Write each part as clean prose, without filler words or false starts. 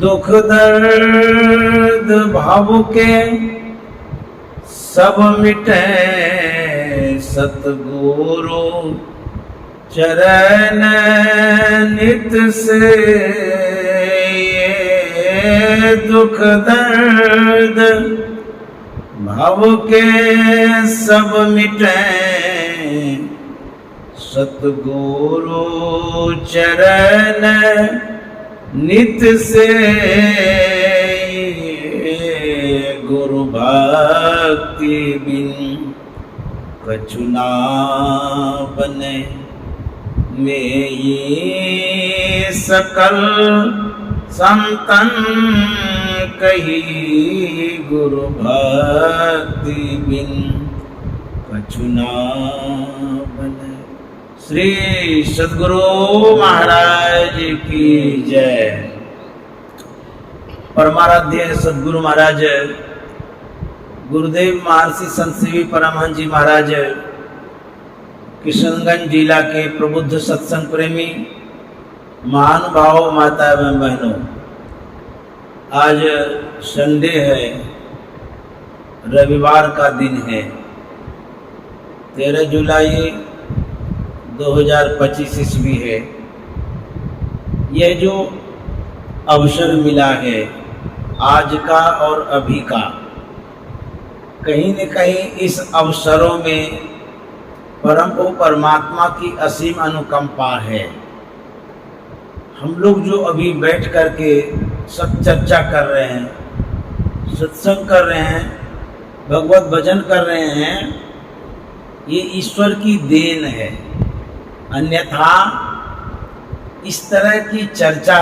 दुख दर्द भाव के सब मिटे सतगुरु चरण नित से। ये दुख दर्द भाव के सब मिटे सतगुरु चरण नित से। गुरु भक्ति बिन कछु ना बने में ये सकल संतन कही। गुरु भक्ति बिन कछु ना बने। श्री सद्गुरु महाराज की जय। परमाराध्य सद्गुरु महाराज गुरुदेव महर्षि संत सेवी परमहंस जी महाराज किशनगंज जिला के प्रबुद्ध सत्संग प्रेमी महानुभाव माता एवं बहनों, आज संडे है, रविवार का दिन है, 13 जुलाई 2025 ईस्वी है। यह जो अवसर मिला है आज का और अभी का, कहीं न कहीं इस अवसरों में परम परमात्मा की असीम अनुकंपा है। हम लोग जो अभी बैठ कर के सब चर्चा कर रहे हैं, सत्संग कर रहे हैं, भगवत भजन कर रहे हैं, ये ईश्वर की देन है। अन्यथा इस तरह की चर्चा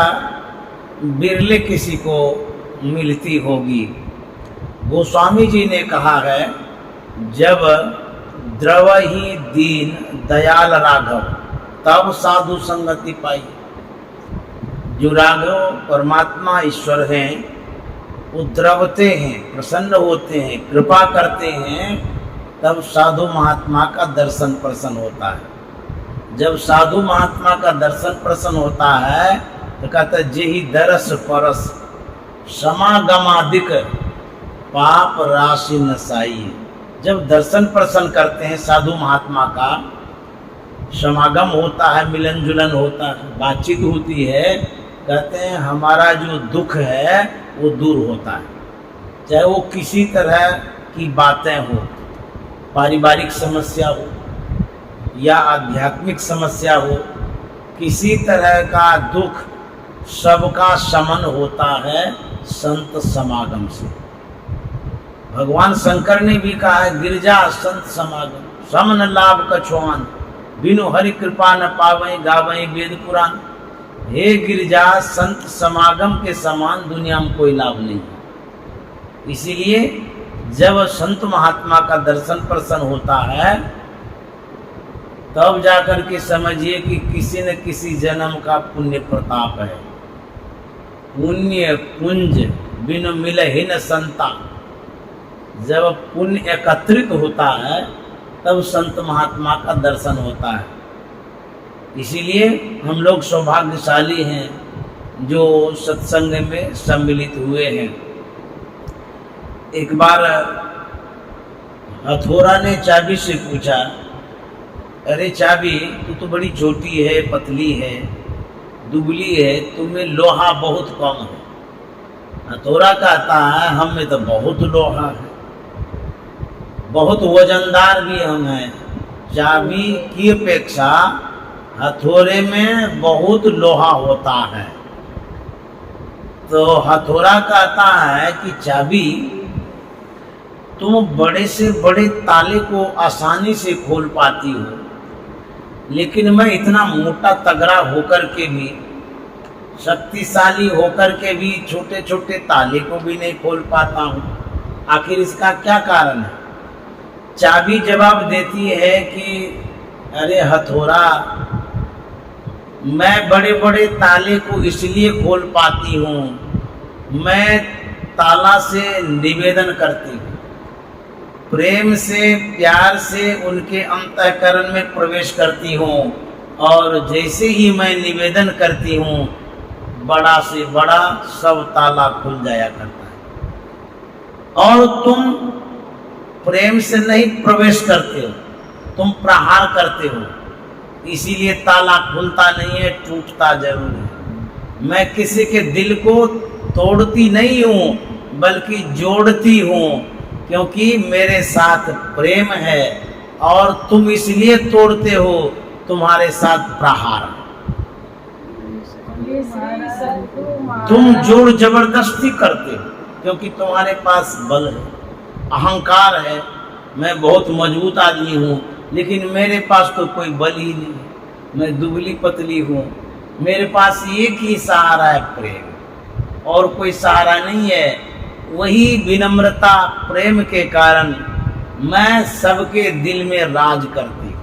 बिरले किसी को मिलती होगी। गोस्वामी जी ने कहा है, जब द्रव ही दीन दयाल राघव तब साधु संगति पाई। जो राघव परमात्मा ईश्वर हैं, वो द्रवते हैं, प्रसन्न होते हैं, कृपा करते हैं, तब साधु महात्मा का दर्शन प्रसन्न होता है। जब साधु महात्मा का दर्शन प्रसन्न होता है तो कहते जेहि दरस परस समागमादिक पाप राशि नसाई। जब दर्शन प्रसन्न करते हैं, साधु महात्मा का समागम होता है, मिलन जुलन होता है, बातचीत होती है, कहते हैं हमारा जो दुख है वो दूर होता है। चाहे वो किसी तरह की बातें हो, पारिवारिक समस्या हो या आध्यात्मिक समस्या हो, किसी तरह का दुख सबका शमन होता है संत समागम से। भगवान शंकर ने भी कहा है, गिरजा संत समागम समन लाभ कछुआन, बिनु हरि कृपा न पावई गावई वेद पुराण। हे गिरजा, संत समागम के समान दुनिया में कोई लाभ नहीं है। इसीलिए जब संत महात्मा का दर्शन प्रसन्न होता है, तब जाकर के समझिए कि किसी न किसी जन्म का पुण्य प्रताप है। पुण्य पुंज बिनु मिलहि न संता। जब पुण्य एकत्रित होता है तब संत महात्मा का दर्शन होता है। इसीलिए हम लोग सौभाग्यशाली हैं जो सत्संग में सम्मिलित हुए हैं। एक बार हथौरा ने चाबी से पूछा, अरे चाबी, तू तो बड़ी छोटी है, पतली है, दुबली है, तुम्हें लोहा बहुत कम है। हथौरा कहता है, हम में तो बहुत लोहा है, बहुत वजनदार भी हम हैं। चाबी की अपेक्षा हथौरे में बहुत लोहा होता है। तो हथौरा कहता है कि चाबी, तुम बड़े से बड़े ताले को आसानी से खोल पाती हो, लेकिन मैं इतना मोटा तगड़ा होकर के भी, शक्तिशाली होकर के भी छोटे छोटे ताले को भी नहीं खोल पाता हूँ। आखिर इसका क्या कारण है? चाबी जवाब देती है कि अरे हथौरा, मैं बड़े बड़े ताले को इसलिए खोल पाती हूँ, मैं ताला से निवेदन करती हूँ, प्रेम से, प्यार से उनके अंतःकरण में प्रवेश करती हूँ, और जैसे ही मैं निवेदन करती हूँ, बड़ा से बड़ा सब ताला खुल जाया करता है। और तुम प्रेम से नहीं प्रवेश करते हो, तुम प्रहार करते हो, इसीलिए ताला खुलता नहीं है, टूटता जरूर है। मैं किसी के दिल को तोड़ती नहीं हूँ बल्कि जोड़ती हूँ, क्योंकि मेरे साथ प्रेम है और तुम इसलिए तोड़ते हो, तुम्हारे साथ प्रहार है। तुम जोड़ जबरदस्ती करते हो क्योंकि तुम्हारे पास बल है, अहंकार है। मैं बहुत मजबूत आदमी हूँ लेकिन मेरे पास तो कोई बल ही नहीं, मैं दुबली पतली हूँ, मेरे पास एक ही सहारा है प्रेम, और कोई सहारा नहीं है। वही विनम्रता प्रेम के कारण मैं सबके दिल में राज करती हूँ,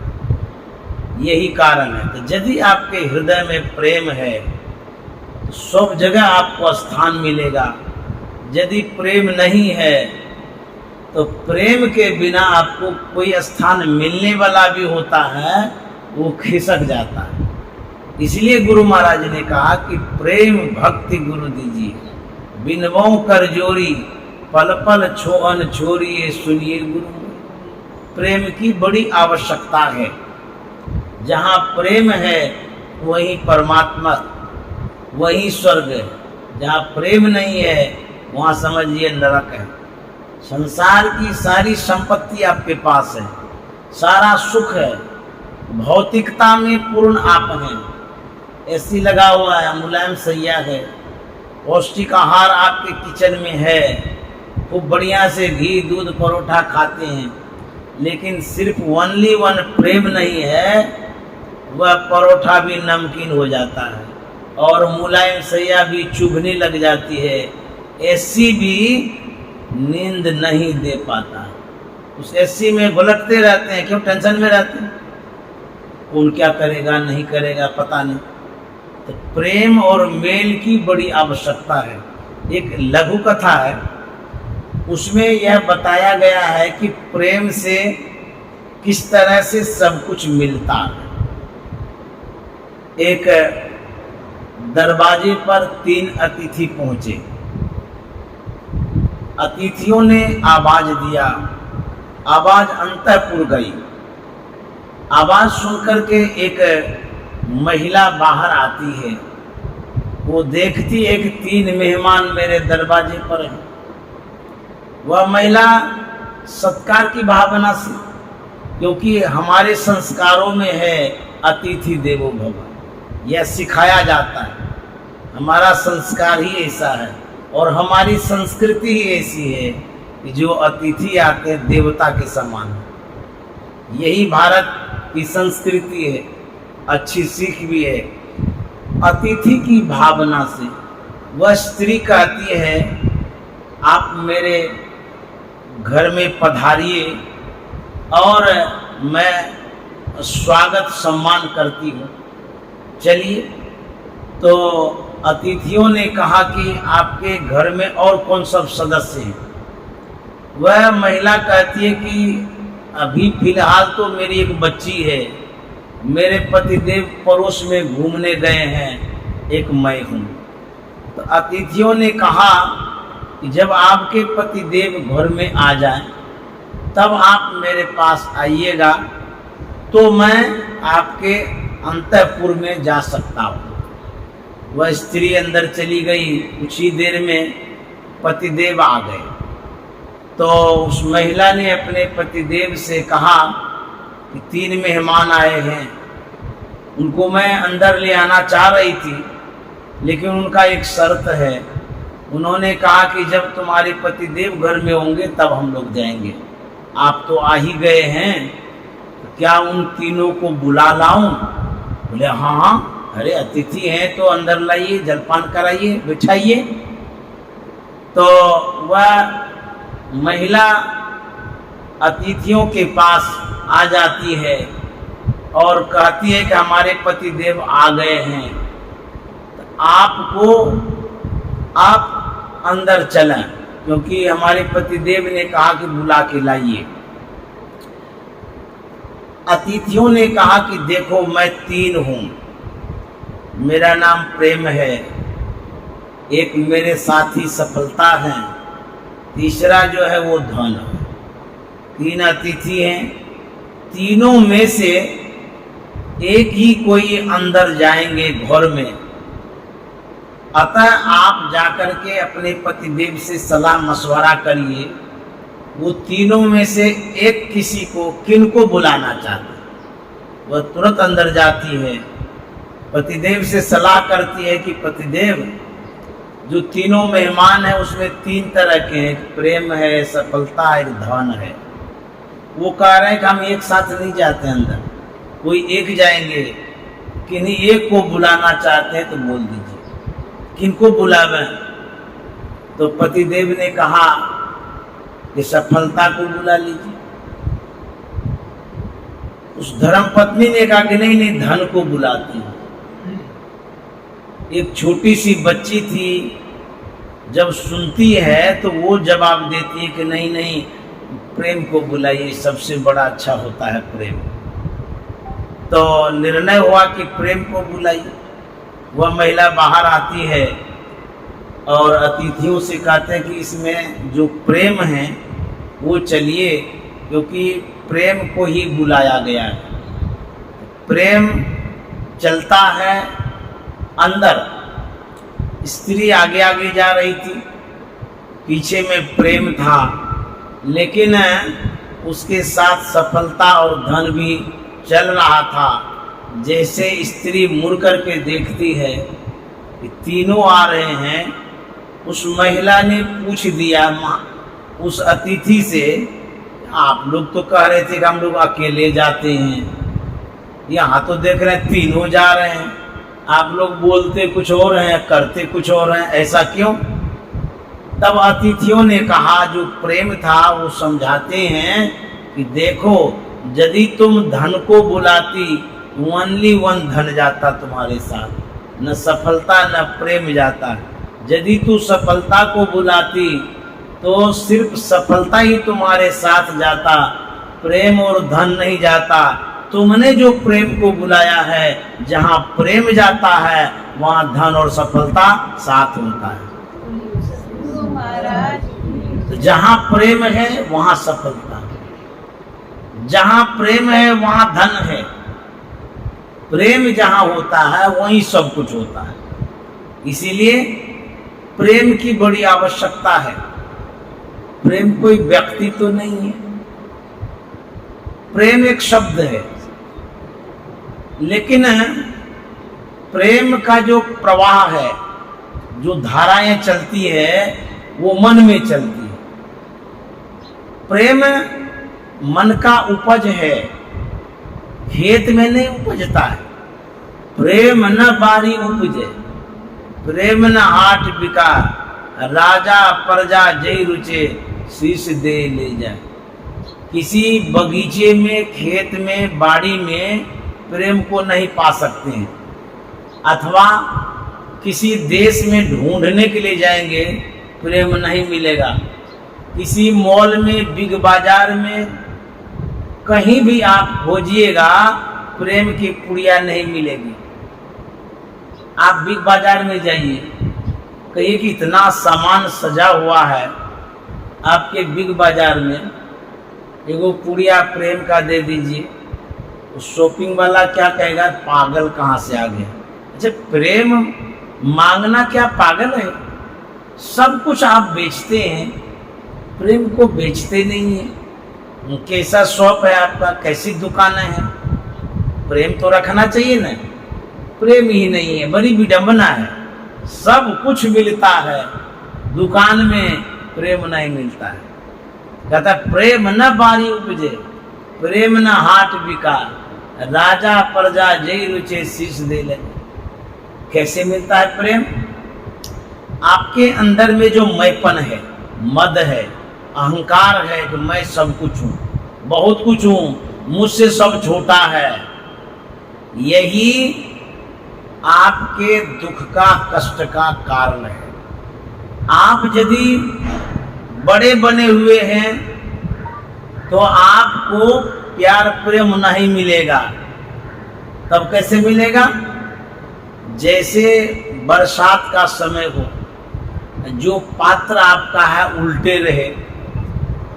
यही कारण है। तो यदि आपके हृदय में प्रेम है तो सब जगह आपको स्थान मिलेगा। यदि प्रेम नहीं है तो प्रेम के बिना आपको कोई स्थान मिलने वाला भी होता है वो खिसक जाता है। इसलिए गुरु महाराज ने कहा कि प्रेम भक्ति गुरु दीजिए, बिनवों कर जोरी, पल पल छोअन छोरी, ये सुनिए गुरु। प्रेम की बड़ी आवश्यकता है। जहाँ प्रेम है वहीं परमात्मा, वहीं स्वर्ग है। जहाँ प्रेम नहीं है वहाँ समझिए नरक है। संसार की सारी संपत्ति आपके पास है, सारा सुख है, भौतिकता में पूर्ण आप हैं। एसी लगा हुआ है, मुलायम सैया है, पौष्टिक आहार आपके किचन में है, खूब बढ़िया से घी दूध परोठा खाते हैं, लेकिन सिर्फ ओनली वन प्रेम नहीं है, वह परोठा भी नमकीन हो जाता है और मुलायम सैया भी चुभने लग जाती है, एसी भी नींद नहीं दे पाता। उस एसी में घुलटते रहते हैं, क्यों? टेंशन में रहते हैं, कौन क्या करेगा नहीं करेगा पता नहीं। तो प्रेम और मेल की बड़ी आवश्यकता है। एक लघु कथा है, उसमें यह बताया गया है कि प्रेम से किस तरह से सब कुछ मिलता है। एक दरवाजे पर 3 अतिथि पहुंचे। अतिथियों ने आवाज दिया, आवाज अंतःपुर गई। आवाज सुनकर के एक महिला बाहर आती है। वो देखती है कि 3 मेहमान मेरे दरवाजे पर हैं। वह महिला सत्कार की भावना से, क्योंकि हमारे संस्कारों में है अतिथि देवो भव, यह सिखाया जाता है। हमारा संस्कार ही ऐसा है और हमारी संस्कृति ही ऐसी है कि जो अतिथि आते हैं देवता के समान। यही भारत की संस्कृति है, अच्छी सीख भी है। अतिथि की भावना से वह स्त्री कहती है, आप मेरे घर में पधारिए और मैं स्वागत सम्मान करती हूँ, चलिए। तो अतिथियों ने कहा कि आपके घर में और कौन सब सदस्य हैं? वह महिला कहती है कि अभी फिलहाल तो मेरी एक बच्ची है, मेरे पतिदेव पड़ोस में घूमने गए हैं, एक मैं हूँ। तो अतिथियों ने कहा कि जब आपके पतिदेव घर में आ जाएं तब आप मेरे पास आइएगा तो मैं आपके अंतःपुर में जा सकता हूँ। वह स्त्री अंदर चली गई, कुछ ही देर में पतिदेव आ गए। तो उस महिला ने अपने पतिदेव से कहा कि 3 मेहमान आए हैं, उनको मैं अंदर ले आना चाह रही थी, लेकिन उनका एक शर्त है। उन्होंने कहा कि जब तुम्हारे पतिदेव घर में होंगे तब हम लोग जाएंगे। आप तो आ ही गए हैं, तो क्या उन तीनों को बुला लाऊं? बोले हाँ हाँ, अरे अतिथि हैं तो अंदर लाइए, जलपान कराइए, बिठाइए। तो वह महिला अतिथियों के पास आ जाती है और कहती है कि हमारे पतिदेव आ गए हैं, तो आप अंदर चलें, क्योंकि हमारे पतिदेव ने कहा कि बुला के लाइए। अतिथियों ने कहा कि देखो मैं 3 हूँ, मेरा नाम प्रेम है, एक मेरे साथी सफलता है, तीसरा जो है वो धन है। 3 अतिथि हैं, तीनों में से एक ही कोई अंदर जाएंगे घर में। अतः आप जाकर के अपने पतिदेव से सलाह मशवरा करिए, वो तीनों में से एक किसी को किनको बुलाना चाहते, वह तुरंत अंदर जाती है, पतिदेव से सलाह करती है कि पतिदेव, जो तीनों मेहमान हैं उसमें 3 तरह के हैं, प्रेम है, सफलता है, धन है। वो कह रहे हैं कि हम एक साथ नहीं जाते अंदर, कोई एक जाएंगे, किन्हीं एक को बुलाना चाहते हैं तो बोल दीजिए किनको बुलावें। तो पतिदेव ने कहा कि सफलता को बुला लीजिए। उस धर्म पत्नी ने कहा कि नहीं नहीं, धन को बुलाती हूँ। एक छोटी सी बच्ची थी, जब सुनती है तो वो जवाब देती है कि नहीं नहीं, प्रेम को बुलाइए, सबसे बड़ा अच्छा होता है प्रेम। तो निर्णय हुआ कि प्रेम को बुलाइए। वह महिला बाहर आती है और अतिथियों से कहते हैं कि इसमें जो प्रेम है वो चलिए, क्योंकि प्रेम को ही बुलाया गया है। प्रेम चलता है अंदर। स्त्री आगे आगे जा रही थी, पीछे में प्रेम था, लेकिन उसके साथ सफलता और धन भी चल रहा था। जैसे स्त्री मुड़ कर के देखती है कि तीनों आ रहे हैं, उस महिला ने पूछ दिया उस अतिथि से, आप लोग तो कह रहे थे कि हम लोग अकेले जाते हैं, यहाँ तो देख रहे हैं तीनों जा रहे हैं, आप लोग बोलते कुछ और हैं, करते कुछ और हैं, ऐसा क्यों? तब अतिथियों ने कहा, जो प्रेम था वो समझाते हैं कि देखो, यदि तुम धन को बुलाती, ओनली वन धन जाता तुम्हारे साथ, न सफलता न प्रेम जाता। यदि तू सफलता को बुलाती तो सिर्फ सफलता ही तुम्हारे साथ जाता, प्रेम और धन नहीं जाता। तुमने जो प्रेम को बुलाया है, जहाँ प्रेम जाता है वहाँ धन और सफलता साथ होता है। तो जहाँ प्रेम है वहाँ सफलता है, जहाँ प्रेम है वहाँ धन है। प्रेम जहाँ होता है वहीं सब कुछ होता है। इसीलिए प्रेम की बड़ी आवश्यकता है। प्रेम कोई व्यक्ति तो नहीं है, प्रेम एक शब्द है, लेकिन प्रेम का जो प्रवाह है, जो धाराएं चलती है, वो मन में चलती है। प्रेम मन का उपज है, खेत में नहीं उपजता है। प्रेम न बारी उपजे, प्रेम न हाट बिका, राजा प्रजा जय रुचे, शीश दे ले जाए। किसी बगीचे में, खेत में, बाड़ी में प्रेम को नहीं पा सकते हैं, अथवा किसी देश में ढूंढने के लिए जाएंगे, प्रेम नहीं मिलेगा। किसी मॉल में, बिग बाजार में, कहीं भी आप खोजिएगा, प्रेम की पुड़िया नहीं मिलेगी। आप बिग बाजार में जाइए, कहिए कि इतना सामान सजा हुआ है आपके बिग बाजार में, एगो पुड़िया प्रेम का दे दीजिए। शॉपिंग वाला क्या कहेगा, पागल कहाँ से आ गया। अच्छा, प्रेम मांगना क्या पागल है? सब कुछ आप बेचते हैं, प्रेम को बेचते नहीं है। कैसा शॉप है आपका, कैसी दुकानें हैं, प्रेम तो रखना चाहिए ना। प्रेम ही नहीं है, बड़ी विडंबना है। सब कुछ मिलता है, दुकान में प्रेम नहीं मिलता है। कहता प्रेम न बारी उपजे, प्रेम न हाट बिका, राजा प्रजा जय रुचे, शीश दे ले। कैसे मिलता है प्रेम? आपके अंदर में जो मैंपन है, मद है, अहंकार है कि मैं सब कुछ हूँ, बहुत कुछ हूँ, मुझसे सब छोटा है, यही आपके दुख का, कष्ट का कारण है। आप यदि बड़े बने हुए हैं तो आपको प्यार प्रेम नहीं मिलेगा। तब कैसे मिलेगा? जैसे बरसात का समय हो, जो पात्र आपका है उल्टे रहे,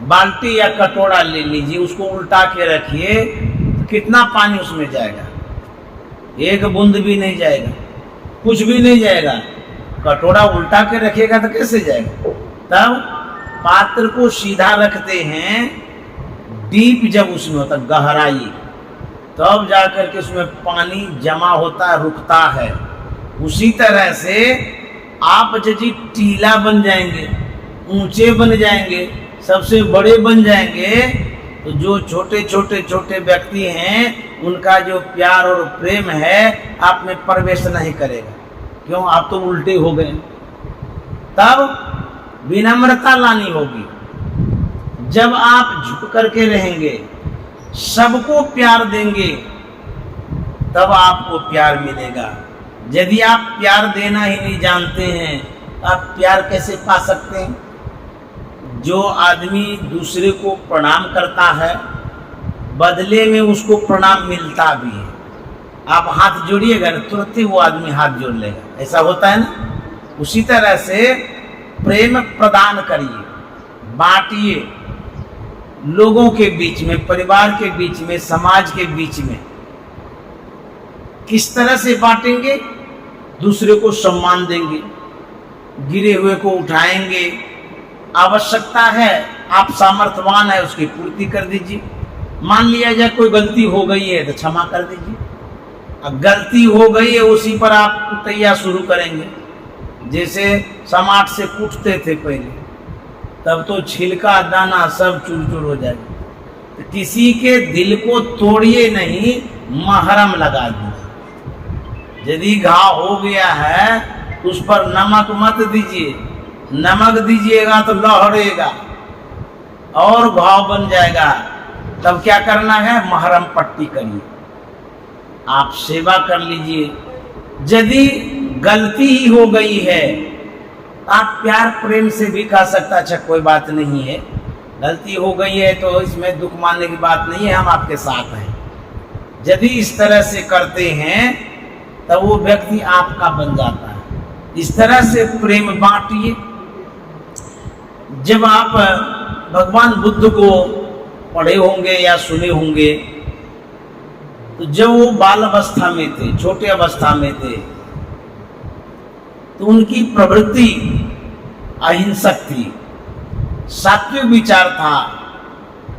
बाल्टी या कटोरा ले लीजिए, उसको उल्टा के रखिए, तो कितना पानी उसमें जाएगा? एक बूंद भी नहीं जाएगा, कुछ भी नहीं जाएगा। कटोरा उल्टा के रखेगा तो कैसे जाएगा? तब पात्र को सीधा रखते हैं, डीप जब उसमें होता गहराई, तब जाकर के उसमें पानी जमा होता है, रुकता है। उसी तरह से आप यदि टीला बन जाएंगे, ऊंचे बन जाएंगे, सबसे बड़े बन जाएंगे, तो जो छोटे छोटे छोटे व्यक्ति हैं उनका जो प्यार और प्रेम है आप में प्रवेश नहीं करेगा। क्यों? आप तो उल्टे हो गए। तब विनम्रता लानी होगी। जब आप झुक करके रहेंगे, सबको प्यार देंगे, तब आपको प्यार मिलेगा। यदि आप प्यार देना ही नहीं जानते हैं, आप प्यार कैसे पा सकते हैं? जो आदमी दूसरे को प्रणाम करता है, बदले में उसको प्रणाम मिलता भी है। आप हाथ जोड़िएगा, तुरंत ही वो आदमी हाथ जोड़ लेगा, ऐसा होता है ना। उसी तरह से प्रेम प्रदान करिए, बांटिए, लोगों के बीच में, परिवार के बीच में, समाज के बीच में। किस तरह से बांटेंगे? दूसरे को सम्मान देंगे, गिरे हुए को उठाएंगे, आवश्यकता है, आप सामर्थ्यवान है, उसकी पूर्ति कर दीजिए। मान लिया जाए कोई गलती हो गई है तो क्षमा कर दीजिए। अब गलती हो गई है, उसी पर आप कुटैया शुरू करेंगे। जैसे समाट से कूटते थे पहले, तब तो छिलका दाना सब चूर चूर हो जाएगा। तो किसी के दिल को तोड़िए नहीं, महरम लगा दीजिए। यदि घाव हो गया है उस पर नमक मत दीजिए, नमक दीजिएगा तो लहरेगा और घाव बन जाएगा। तब क्या करना है? महरम पट्टी करिए, आप सेवा कर लीजिए। यदि गलती ही हो गई है, आप प्यार प्रेम से भी कह सकता, अच्छा कोई बात नहीं है, गलती हो गई है तो इसमें दुख मानने की बात नहीं है, हम आपके साथ हैं। यदि इस तरह से करते हैं तब वो व्यक्ति आपका बन जाता है। इस तरह से प्रेम बांटिए। जब आप भगवान बुद्ध को पढ़े होंगे या सुने होंगे, तो जब वो बाल अवस्था में थे, छोटे अवस्था में थे, तो उनकी प्रवृत्ति अहिंसक थी, सात्विक विचार था,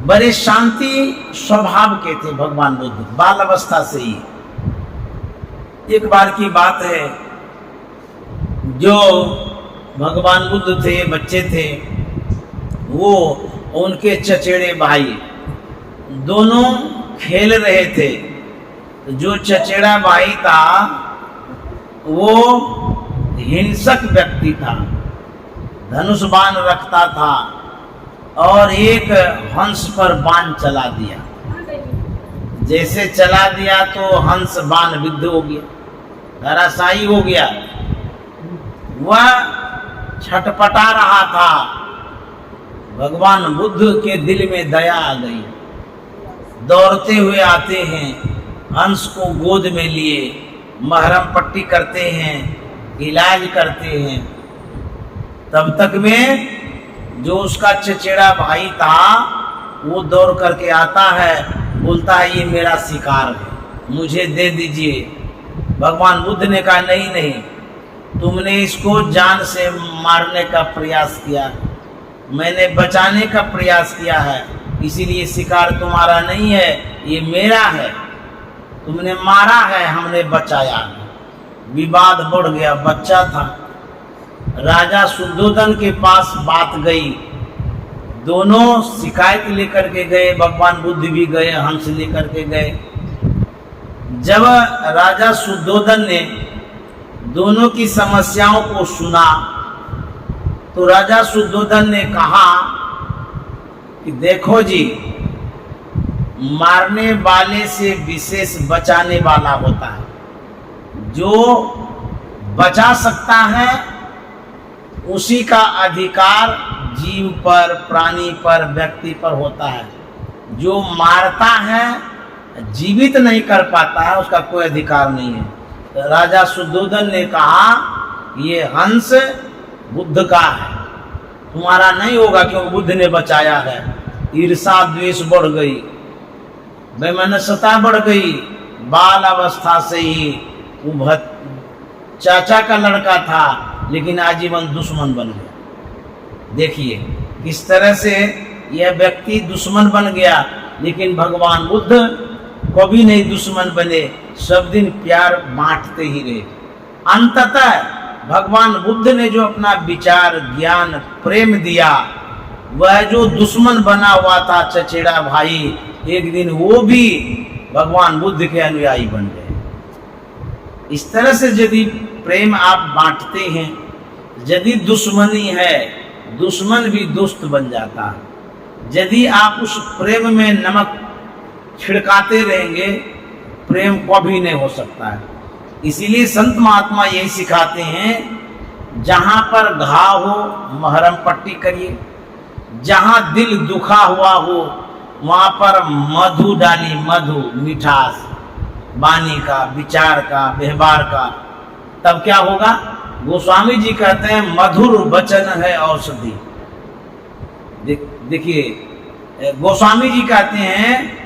बड़े शांति स्वभाव के थे भगवान बुद्ध, बाल अवस्था से ही। एक बार की बात है, जो भगवान बुद्ध थे, बच्चे थे, वो उनके चचेरे भाई दोनों खेल रहे थे। जो चचेरा भाई था वो हिंसक व्यक्ति था, धनुष बाण रखता था और एक हंस पर बाण चला दिया। जैसे चला दिया तो हंस बाण विद्ध हो गया, धराशायी हो गया। वह छटपटा रहा था। भगवान बुद्ध के दिल में दया आ गई, दौड़ते हुए आते हैं, हंस को गोद में लिए, महरम पट्टी करते हैं, इलाज करते हैं। तब तक में जो उसका चचेरा भाई था वो दौड़ करके आता है, बोलता है ये मेरा शिकार है, मुझे दे दीजिए। भगवान बुद्ध ने कहा नहीं नहीं, तुमने इसको जान से मारने का प्रयास किया, मैंने बचाने का प्रयास किया है, इसीलिए शिकार तुम्हारा नहीं है, ये मेरा है। तुमने मारा है, हमने बचाया। विवाद बढ़ गया, बच्चा था। राजा शुद्धोधन के पास बात गई, दोनों शिकायत लेकर के गए, भगवान बुद्ध भी गए, हंस लेकर के गए। जब राजा शुद्धोधन ने दोनों की समस्याओं को सुना तो राजा शुद्धोधन ने कहा कि देखो जी, मारने वाले से विशेष बचाने वाला होता है। जो बचा सकता है उसी का अधिकार जीव पर, प्राणी पर, व्यक्ति पर होता है। जो मारता है, जीवित नहीं कर पाता है, उसका कोई अधिकार नहीं है। तो राजा शुद्धोधन ने कहा ये हंस बुद्ध का है, तुम्हारा नहीं होगा क्योंकि बुद्ध ने बचाया है। ईर्षा द्वेष बढ़ गई, वैमनस्यता बढ़ गई, बाल अवस्था से ही वो चाचा का लड़का था लेकिन आजीवन दुश्मन बन गया। देखिए किस तरह से यह व्यक्ति दुश्मन बन गया, लेकिन भगवान बुद्ध कभी नहीं दुश्मन बने, सब दिन प्यार बांटते ही रहे। अंततः भगवान बुद्ध ने जो अपना विचार, ज्ञान, प्रेम दिया, वह जो दुश्मन बना हुआ था चचेरा भाई, एक दिन वो भी भगवान बुद्ध के अनुयायी बन गए। इस तरह से यदि प्रेम आप बांटते हैं, यदि दुश्मनी है, दुश्मन भी दोस्त बन जाता है। यदि आप उस प्रेम में नमक छिड़काते रहेंगे, प्रेम कभी नहीं हो सकता है। इसीलिए संत महात्मा यही सिखाते हैं, जहां पर घाव हो महरम पट्टी करिए, जहां दिल दुखा हुआ हो वहां पर मधु डाली, मधु, मिठास, वाणी का, विचार का, व्यवहार का, तब क्या होगा। गोस्वामी जी कहते हैं मधुर वचन है औषधि। देखिए गोस्वामी जी कहते हैं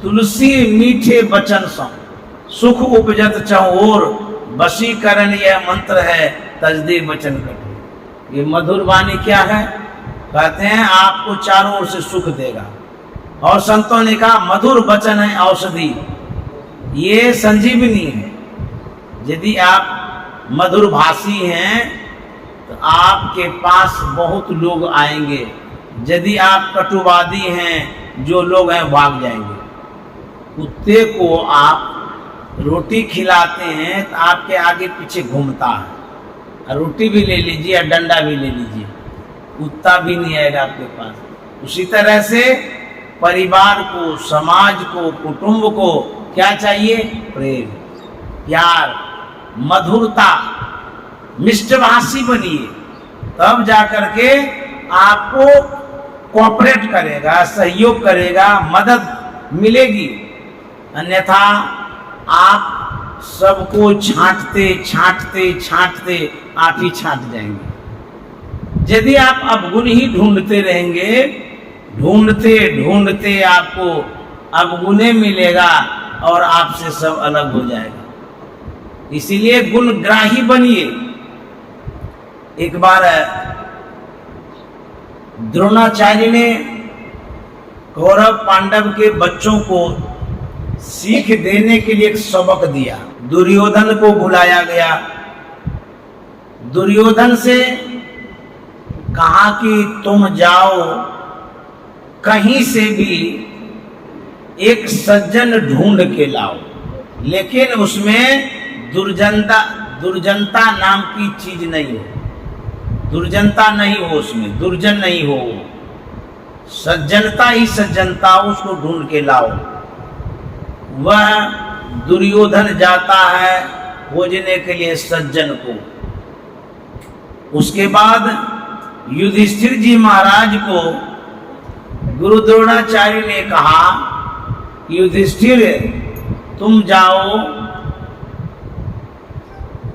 तुलसी मीठे वचन सम, सुख उपजत चहुओर, वशीकरण यह मंत्र है तजदे वचन कटु। ये मधुर वाणी क्या है, कहते हैं आपको चारों ओर से सुख देगा। और संतों ने कहा मधुर वचन है औषधि, ये संजीवनी है। यदि आप मधुर भाषी हैं तो आपके पास बहुत लोग आएंगे, यदि आप कटुवादी हैं जो लोग हैं भाग जाएंगे। कुत्ते को आप रोटी खिलाते हैं तो आपके आगे पीछे घूमता है, रोटी भी ले लीजिए और डंडा भी ले लीजिए, कुत्ता भी नहीं आएगा आपके पास। उसी तरह से परिवार को, समाज को, कुटुंब को क्या चाहिए, प्रेम, प्यार, मधुरता, मिष्टभाषी बनिए, तब जाकर के आपको कोऑपरेट करेगा, सहयोग करेगा, मदद मिलेगी। अन्यथा आप सबको छांटते छांटते छांटते आप ही छांट जाएंगे। यदि आप अवगुण ही ढूंढते रहेंगे, ढूंढते ढूंढते आपको अवगुणे मिलेगा और आपसे सब अलग हो जाएगा। इसीलिए गुणग्राही बनिए। एक बार द्रोणाचार्य ने कौरव पांडव के बच्चों को सीख देने के लिए एक सबक दिया। दुर्योधन को बुलाया गया, दुर्योधन से कहा कि तुम जाओ कहीं से भी एक सज्जन ढूंढ के लाओ, लेकिन उसमें दुर्जनता नाम की चीज नहीं हो, दुर्जनता नहीं हो, उसमें दुर्जन नहीं हो, सज्जनता ही सज्जनता, उसको ढूंढ के लाओ। वह दुर्योधन जाता है खोजने के लिए सज्जन को। उसके बाद युधिष्ठिर जी महाराज को गुरु द्रोणाचार्य ने कहा, युधिष्ठिर तुम जाओ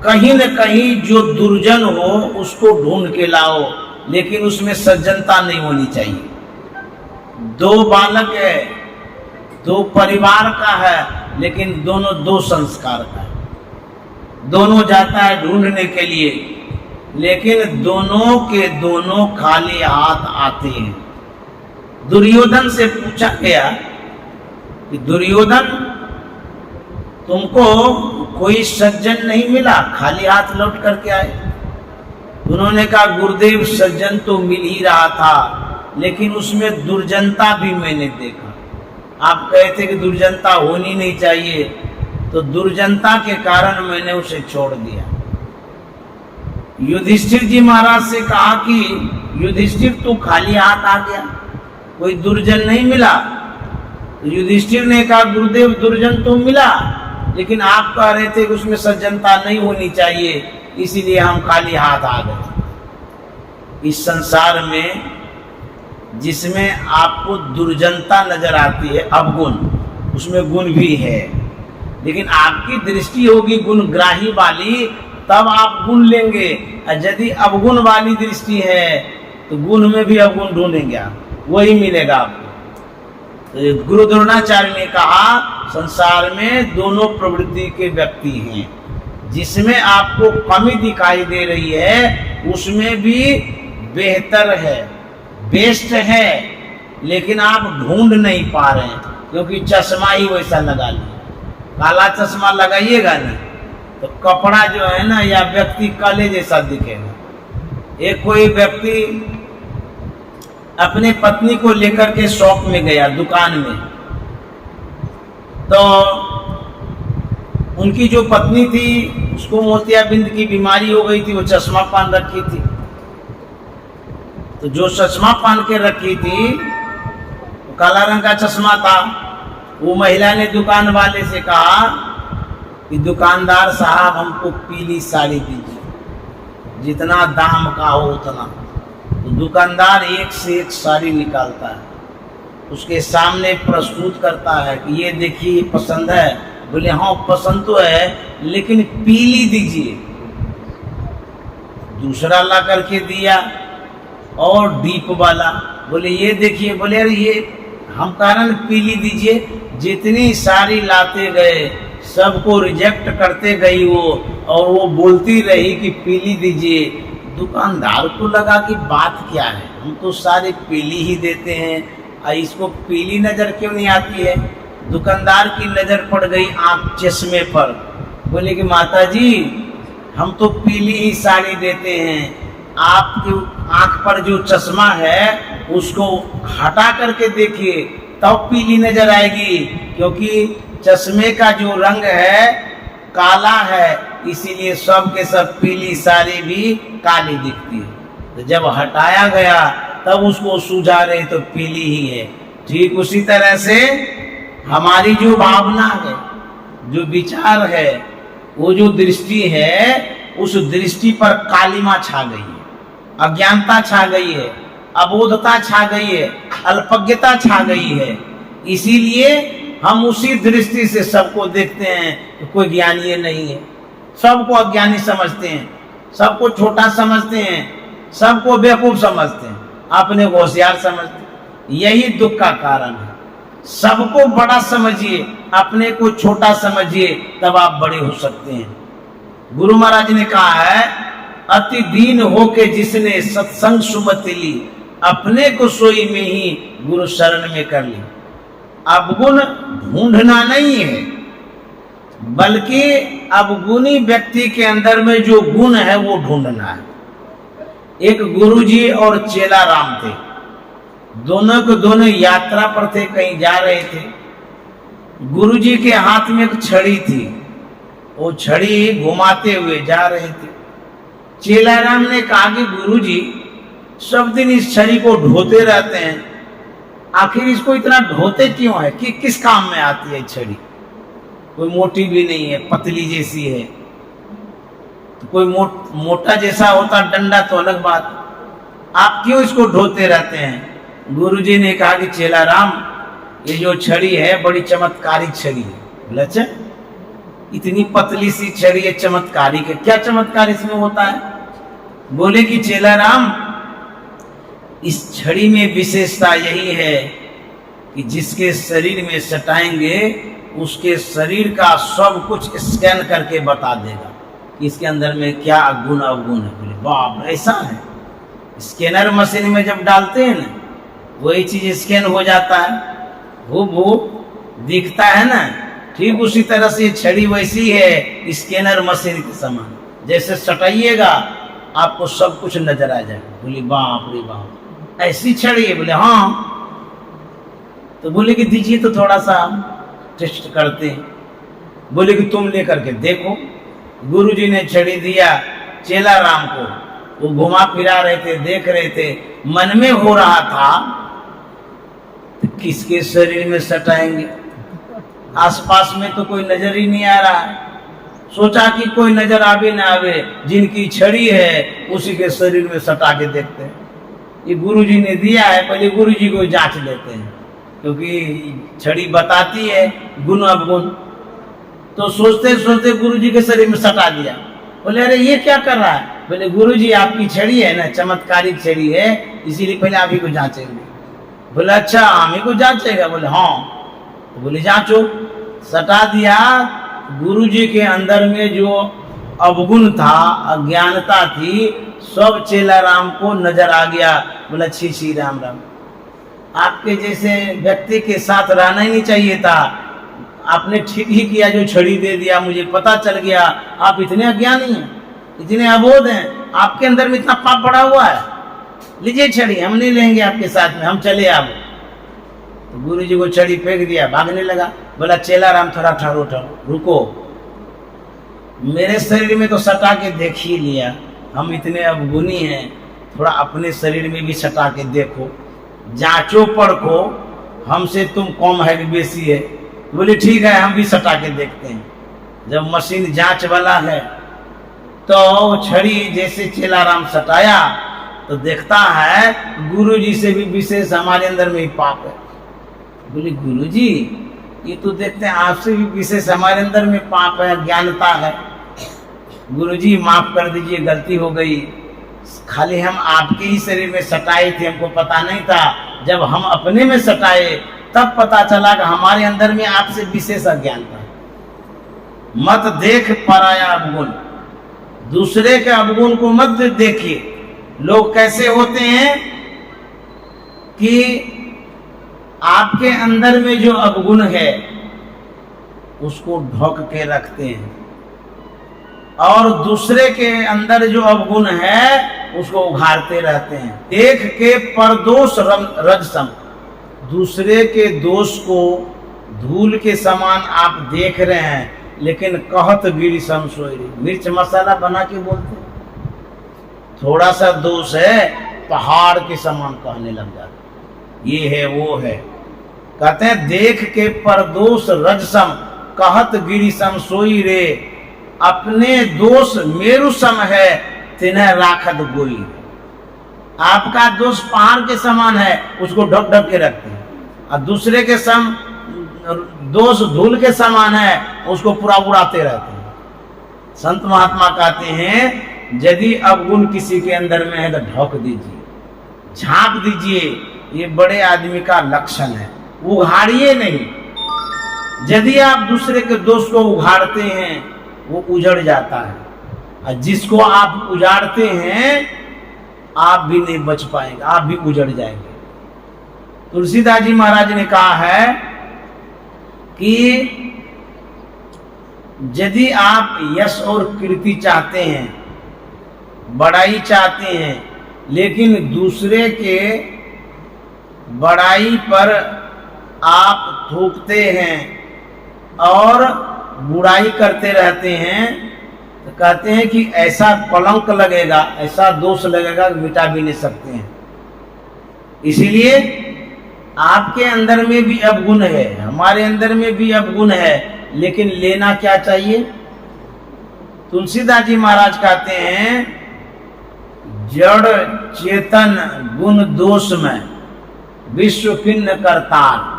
कहीं न कहीं जो दुर्जन हो उसको ढूंढ के लाओ, लेकिन उसमें सज्जनता नहीं होनी चाहिए। दो बालक है, दो परिवार का है, लेकिन दोनों दो संस्कार का है। दोनों जाता है ढूंढने के लिए, लेकिन दोनों के दोनों खाली हाथ आते हैं। दुर्योधन से पूछा गया कि दुर्योधन तुमको कोई सज्जन नहीं मिला, खाली हाथ लौट करके आए। उन्होंने कहा गुरुदेव सज्जन तो मिल ही रहा था, लेकिन उसमें दुर्जनता भी मैंने देखा। आप कहते कि दुर्जनता होनी नहीं चाहिए, तो दुर्जनता के कारण मैंने उसे छोड़ दिया। युधिष्ठिर जी महाराज से कहा कि युधिष्ठिर तू खाली हाथ आ गया, कोई दुर्जन नहीं मिला। तो युधिष्ठिर ने कहा गुरुदेव दुर्जन तो मिला, लेकिन आप कह रहे थे कि उसमें सज्जनता नहीं होनी चाहिए, इसीलिए हम खाली हाथ आ गए। इस संसार में जिसमें आपको दुर्जनता नजर आती है, अवगुण, उसमें गुण भी है, लेकिन आपकी दृष्टि होगी गुणग्राही वाली, तब आप गुण लेंगे। और यदि अवगुण वाली दृष्टि है तो गुण में भी अवगुण ढूंढेंगे आप, वही मिलेगा आपको। तो गुरु द्रोणाचार्य ने कहा संसार में दोनों प्रवृत्ति के व्यक्ति हैं, जिसमें आपको कमी दिखाई दे रही है उसमें भी बेहतर है, बेस्ट है, लेकिन आप ढूंढ नहीं पा रहे हैं क्योंकि चश्मा ही वैसा लगा लिया। काला चश्मा लगाइएगा ना तो कपड़ा जो है ना या व्यक्ति काले जैसा दिखेगा। एक कोई व्यक्ति अपने पत्नी को लेकर के शॉप में गया, दुकान में, तो उनकी जो पत्नी थी उसको मोतियाबिंद की बीमारी हो गई थी, वो चश्मा पहन रखी थी। तो जो चश्मा पहन के रखी थी काला रंग का चश्मा था। वो महिला ने दुकान वाले से कहा कि दुकानदार साहब हमको पीली साड़ी दीजिए, जितना दाम का हो उतना। तो दुकानदार एक से एक साड़ी निकालता है, उसके सामने प्रस्तुत करता है कि ये देखिए पसंद है। बोले हाँ पसंद तो है लेकिन पीली दीजिए। दूसरा ला करके दिया और डीप वाला, बोले ये देखिए। बोले अरे ये हम कारण पीली दीजिए। जितनी सारी लाते गए सबको रिजेक्ट करते गई वो, और वो बोलती रही कि पीली दीजिए। दुकानदार को लगा कि बात क्या है, हम तो सारे पीली ही देते हैं, इसको पीली नजर क्यों नहीं आती है। दुकानदार की नजर पड़ गई आंख चश्मे पर। बोले कि माता जी हम तो पीली ही साड़ी देते हैं, आपके आंख पर जो चश्मा है उसको हटा करके देखिए तब पीली नजर आएगी, क्योंकि चश्मे का जो रंग है काला है, इसीलिए सब के सब पीली साड़ी भी काली दिखती है। तो जब हटाया गया तब उसको सूझा रहे तो पीली ही है। ठीक उसी तरह से हमारी जो भावना है, जो विचार है, वो जो दृष्टि है, उस दृष्टि पर कालिमा छा गई है, अज्ञानता छा गई है, अबोधता छा गई है, अल्पज्ञता छा गई है। इसीलिए हम उसी दृष्टि से सबको देखते हैं तो कोई ज्ञानी नहीं है, सबको अज्ञानी समझते हैं, सबको छोटा समझते हैं, सबको बेवकूफ समझते हैं, अपने को होशियार समझते हैं। यही दुख का कारण है। सबको बड़ा समझिए, अपने को छोटा समझिए, तब आप बड़े हो सकते हैं। गुरु महाराज ने कहा है अति दीन होके जिसने सत्संग सुमति ली, अपने को सोई में ही गुरु शरण में कर ली। अवगुण ढूंढना नहीं है, बल्कि अवगुणी व्यक्ति के अंदर में जो गुण है वो ढूंढना है। एक गुरुजी और चेला राम थे, दोनों के दोनों यात्रा पर थे, कहीं जा रहे थे। गुरुजी के हाथ में एक छड़ी थी, वो छड़ी घुमाते हुए जा रहे थे। चेला राम ने कहा कि गुरुजी सब दिन इस छड़ी को ढोते रहते हैं, आखिर इसको इतना ढोते क्यों है, कि किस काम में आती है छड़ी? कोई मोटी भी नहीं है, पतली जैसी है। तो कोई मोटा जैसा होता डंडा तो अलग बात, आप क्यों इसको ढोते रहते हैं? गुरुजी ने कहा कि चेला राम ये जो छड़ी है बड़ी चमत्कारिक छड़ी है। बोला अच्छा, इतनी पतली सी छड़ी है, चमत्कारिक है, क्या चमत्कार इसमें होता है? बोले कि चेला राम इस छड़ी में विशेषता यही है कि जिसके शरीर में सटाएंगे उसके शरीर का सब कुछ स्कैन करके बता देगा कि इसके अंदर में क्या गुण अवगुण है। बोले बाप ऐसा है? स्कैनर मशीन में जब डालते हैं ना वही चीज स्कैन हो जाता है, वो दिखता है ना। ठीक उसी तरह से छड़ी वैसी है स्कैनर मशीन के समान, जैसे सटाइएगा आपको सब कुछ नजर आ जाएगा। बोले बाप रे बाप ऐसी छड़ी है? बोले हाँ। तो बोले कि दीजिए तो थोड़ा सा टेस्ट करते हैं। बोले कि तुम लेकर के देखो। गुरुजी ने छड़ी दिया चेला राम को, वो घुमा फिरा रहे थे, देख रहे थे, मन में हो रहा था तो किसके शरीर में सटाएंगे, आसपास में तो कोई नजर ही नहीं आ रहा है। सोचा कि कोई नजर आवे ना आवे, जिनकी छड़ी है उसी के शरीर में सटा के देखते हैं। ये गुरुजी ने दिया है, पहले गुरुजी को जांच लेते हैं, क्योंकि छड़ी बताती है गुण अवगुण। तो सोचते सोचते गुरुजी के शरीर में सटा दिया। बोले अरे ये क्या कर रहा है? बोले गुरुजी आपकी छड़ी है ना, चमत्कारिक छड़ी है, इसीलिए पहले आप ही को जांचेंगे। बोले अच्छा हम ही को जांचेगा? बोले हाँ। तो बोले जांचो। सटा दिया। गुरुजी के अंदर में जो अवगुण था, अज्ञानता थी, सब चेला राम को नजर आ गया। बोला छी छी राम राम, आपके जैसे व्यक्ति के साथ रहना ही नहीं चाहिए था। आपने ठीक ही किया जो छड़ी दे दिया, मुझे पता चल गया आप इतने अज्ञानी हैं, इतने अबोध हैं, आपके अंदर में इतना पाप पड़ा हुआ है। लीजिए छड़ी, हम नहीं लेंगे आपके साथ में, हम चले आप। तो गुरु जी को छड़ी फेंक दिया, भागने लगा। बोला चेला राम थोड़ा ठहरो ठहरो, रुको, मेरे शरीर में तो सटा के देख ही लिया, हम इतने अवगुणी हैं, थोड़ा अपने शरीर में भी सटा के देखो, जांचो परखो, हमसे तुम कम है कि बेसी है। बोले ठीक है, हम भी सटा के देखते हैं। जब मशीन जांच वाला है तो छड़ी जैसे चेला राम सटाया तो देखता है गुरुजी से भी विशेष हमारे अंदर में ही पाप है। बोले गुरुजी ये तो देखते हैं आपसे भी विशेष हमारे अंदर में पाप है, अज्ञानता है। गुरुजी माफ कर दीजिए, गलती हो गई, खाली हम आपके ही शरीर में सटाए थे, हमको पता नहीं था। जब हम अपने में सटाए तब पता चला कि हमारे अंदर में आपसे विशेष अज्ञानता है। मत देख पराया अवगुण, दूसरे के अवगुण को मत देखिए। लोग कैसे होते हैं कि आपके अंदर में जो अवगुण है उसको ढक के रखते हैं, और दूसरे के अंदर जो अवगुण है उसको उघाड़ते रहते हैं। देख के परदोष रजसम, दूसरे के दोष को धूल के समान आप देख रहे हैं, लेकिन कहत गिरी समसोई, मिर्च मसाला बना के बोलते हैं। थोड़ा सा दोष है, पहाड़ के समान कहने लग जाते, ये है वो है। कहते हैं देख के परदोष रजसम, कहत गिरी समसोई रे, अपने दोष मेरु सम है, तिन्ह राखत गोई। आपका दोष पहाड़ के समान है, उसको ढक ढक के रखते हैं, और दूसरे के सम दोष धूल के समान है, उसको पूरा उड़ाते रहते हैं। संत महात्मा कहते हैं यदि अवगुण किसी के अंदर में है तो ढक दीजिए, झांप दीजिए, ये बड़े आदमी का लक्षण है। उघाड़िए नहीं। यदि आप दूसरे के दोष को उघाड़ते हैं वो उजड़ जाता है, और जिसको आप उजाड़ते हैं आप भी नहीं बच पाएंगे, आप भी उजड़ जाएंगे। तुलसीदास जी महाराज ने कहा है कि यदि आप यश और कीर्ति चाहते हैं, बड़ाई चाहते हैं, लेकिन दूसरे के बड़ाई पर आप थूकते हैं और बुराई करते रहते हैं, तो कहते हैं कि ऐसा कलंक लगेगा, ऐसा दोष लगेगा कि मिटा भी नहीं सकते हैं। इसीलिए आपके अंदर में भी अवगुण है, हमारे अंदर में भी अवगुण है, लेकिन लेना क्या चाहिए? तुलसीदास जी महाराज कहते हैं जड़ चेतन गुण दोष में विश्व किन्न करतार।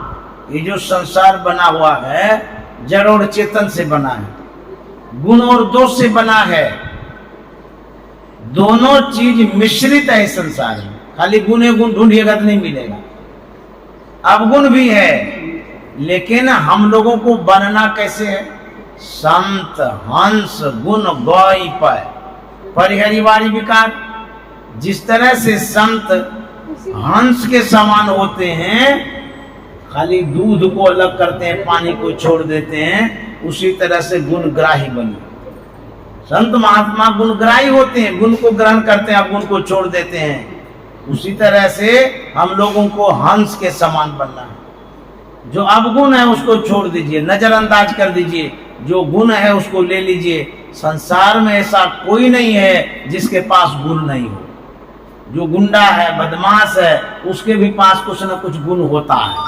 ये जो संसार बना हुआ है जड़ और चेतन से बना है, गुण और दोष से बना है। दोनों चीज मिश्रित है संसार में, खाली गुण गुण ढूंढिएगा तो नहीं मिलेगा। अवगुण भी है, लेकिन हम लोगों को बनना कैसे है? संत हंस गुण गौई पर परिहरिवारी विकार। जिस तरह से संत हंस के समान होते हैं, खाली दूध को अलग करते हैं, पानी को छोड़ देते हैं, उसी तरह से गुणग्राही बने। संत महात्मा गुणग्राही होते हैं, गुण को ग्रहण करते हैं, गुण को छोड़ देते हैं। उसी तरह से हम लोगों को हंस के समान बनना है। जो अवगुण है उसको छोड़ दीजिए, नजरअंदाज कर दीजिए, जो गुण है उसको ले लीजिए। संसार में ऐसा कोई नहीं है जिसके पास गुण नहीं हो। जो गुंडा है, बदमाश है, उसके भी पास कुछ न कुछ गुण होता है।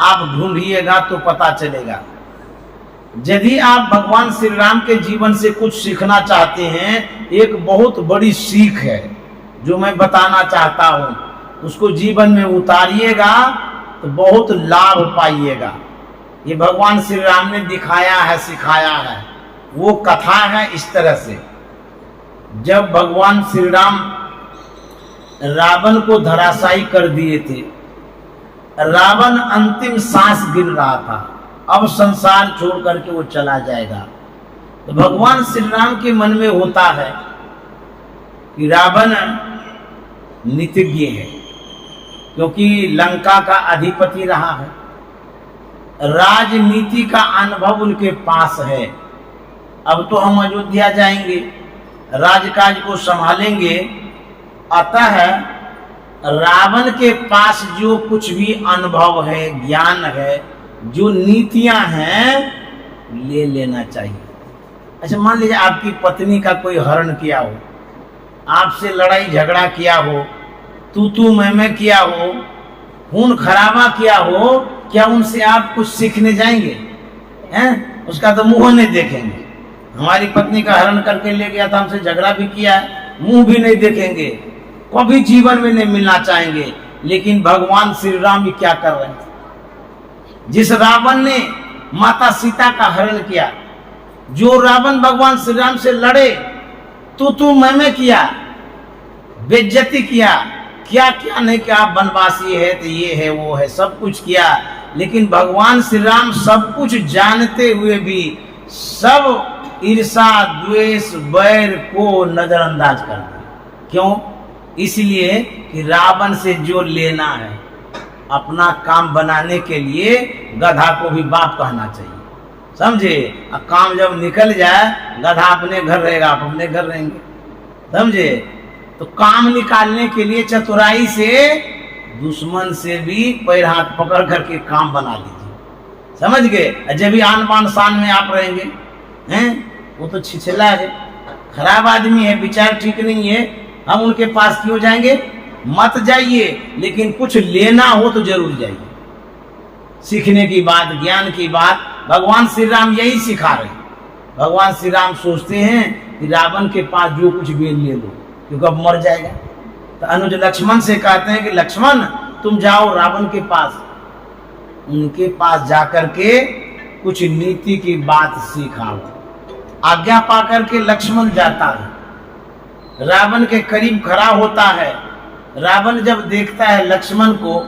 आप ढूंढिएगा तो पता चलेगा। यदि आप भगवान श्री राम के जीवन से कुछ सीखना चाहते हैं, एक बहुत बड़ी सीख है जो मैं बताना चाहता हूं, उसको जीवन में उतारिएगा तो बहुत लाभ पाइएगा। ये भगवान श्री राम ने दिखाया है, सिखाया है। वो कथा है इस तरह से जब भगवान श्री राम रावण को धराशायी कर दिए थे, रावण अंतिम सांस गिन रहा था, अब संसार छोड़ करके वो चला जाएगा। तो भगवान श्री राम के मन में होता है कि रावण नीतिज्ञ है, क्योंकि लंका का अधिपति रहा है, राजनीति का अनुभव उनके पास है। अब तो हम अयोध्या जाएंगे, राजकाज को संभालेंगे, अतः रावण के पास जो कुछ भी अनुभव है, ज्ञान है, जो नीतियां हैं, ले लेना चाहिए। अच्छा, मान लीजिए आपकी पत्नी का कोई हरण किया हो, आपसे लड़ाई झगड़ा किया हो, तू मैं किया हो, खून खराबा किया हो, क्या उनसे आप कुछ सीखने जाएंगे? हैं? उसका तो मुंह नहीं देखेंगे। हमारी पत्नी का हरण करके ले गया था, हमसे झगड़ा भी किया है, मुंह भी नहीं देखेंगे, कभी जीवन में नहीं मिलना चाहेंगे। लेकिन भगवान श्री राम भी क्या कर रहे हैं? जिस रावण ने माता सीता का हरण किया, जो रावण भगवान श्री राम से लड़े, तू मैं किया, बेइज्जती किया, क्या क्या नहीं किया, वनवासी है तो ये है वो है, सब कुछ किया। लेकिन भगवान श्री राम सब कुछ जानते हुए भी सब ईर्षा द्वेष वैर को नजरअंदाज कर दिया। क्यों? इसलिए कि रावण से जो लेना है, अपना काम बनाने के लिए गधा को भी बाप कहना चाहिए, समझे? अब काम जब निकल जाए, गधा अपने घर रहेगा, आप अपने घर रहेंगे, समझे? तो काम निकालने के लिए चतुराई से दुश्मन से भी पैर हाथ पकड़ करके काम बना लीजिए, समझ गए? जब भी आन बान शान में आप रहेंगे, हैं? वो तो छिछला है, खराब आदमी है, विचार ठीक नहीं है, हम उनके पास क्यों जाएंगे? मत जाइए, लेकिन कुछ लेना हो तो जरूर जाइए। सीखने की बात, ज्ञान की बात भगवान श्री राम यही सिखा रहे। भगवान श्री राम सोचते हैं कि रावण के पास जो कुछ भी ले लो, क्योंकि अब मर जाएगा। तो अनुज लक्ष्मण से कहते हैं कि लक्ष्मण तुम जाओ रावण के पास, उनके पास जाकर के कुछ नीति की बात सिखाओ। आज्ञा पाकर के लक्ष्मण जाता है, रावण के करीब खड़ा होता है। रावण जब देखता है लक्ष्मण को,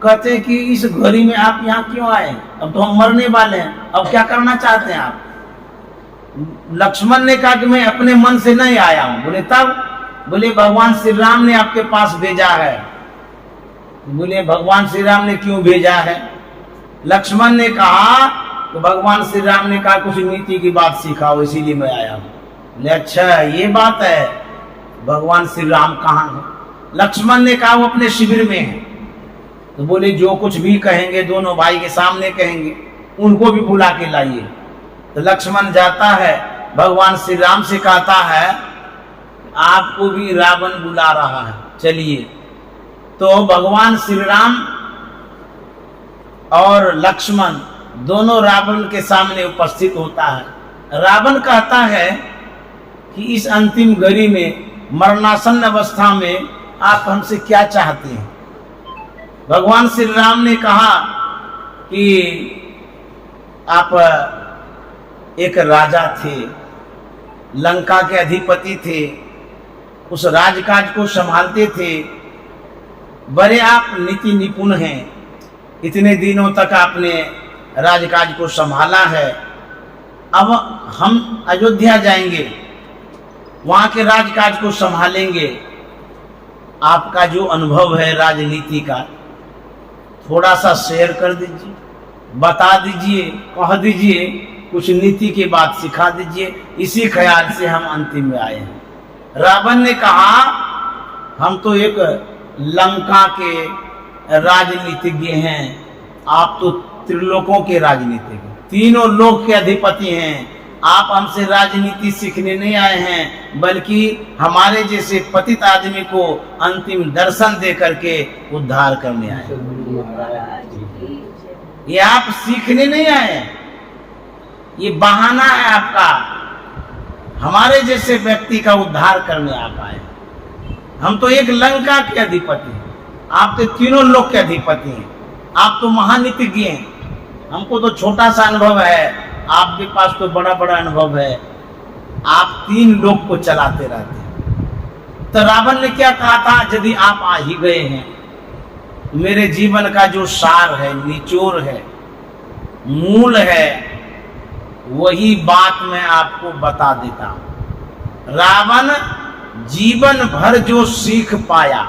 कहते कि इस घड़ी में आप यहाँ क्यों आए? अब तो हम मरने वाले हैं, अब क्या करना चाहते हैं आप? लक्ष्मण ने कहा कि मैं अपने मन से नहीं आया हूं। बोले तब? बोले भगवान श्री राम ने आपके पास भेजा है। बोले भगवान श्री राम ने क्यों भेजा है? लक्ष्मण ने कहा तो भगवान श्री राम ने कहा कुछ नीति की बात सिखाओ, इसीलिए मैं आया हूं। बोले अच्छा ये बात है, भगवान श्री राम कहाँ है? लक्ष्मण ने कहा वो अपने शिविर में है। तो बोले जो कुछ भी कहेंगे दोनों भाई के सामने कहेंगे, उनको भी बुला के लाइए। तो लक्ष्मण जाता है, भगवान श्री राम से कहता है आपको भी रावण बुला रहा है, चलिए। तो भगवान श्री राम और लक्ष्मण दोनों रावण के सामने उपस्थित होता है। रावण कहता है कि इस अंतिम घड़ी में, मरणासन्न अवस्था में आप हमसे क्या चाहते हैं? भगवान श्री राम ने कहा कि आप एक राजा थे, लंका के अधिपति थे, उस राजकाज को संभालते थे, बड़े आप नीति निपुण हैं, इतने दिनों तक आपने राजकाज को संभाला है। अब हम अयोध्या जाएंगे, वहां के राजकाज को संभालेंगे। आपका जो अनुभव है राजनीति का, थोड़ा सा शेयर कर दीजिए, बता दीजिए, कह दीजिए, कुछ नीति की बात सिखा दीजिए। इसी ख्याल से हम अंतिम में आए हैं। रावण ने कहा हम तो एक लंका के राजनीतिज्ञ हैं, आप तो त्रिलोकों के राजनीतिज्ञ, तीनों लोक के अधिपति हैं। आप हमसे राजनीति सीखने नहीं आए हैं, बल्कि हमारे जैसे पतित आदमी को अंतिम दर्शन दे करके उद्धार करने आए। ये आप सीखने नहीं आए, ये बहाना है आपका। हमारे जैसे व्यक्ति का उद्धार करने आप आए। हम तो एक लंका के अधिपति हैं, आप तो तीनों लोक के अधिपति हैं, आप तो महानीतिज्ञ हैं। हमको तो छोटा सा अनुभव है, आपके पास तो बड़ा बड़ा अनुभव है। आप 3 लोग को चलाते रहते हैं। तो रावण ने क्या कहा था, यदि आप आ ही गए हैं, मेरे जीवन का जो सार है, निचोड़ है, मूल है, वही बात मैं आपको बता देता हूं। रावण जीवन भर जो सीख पाया,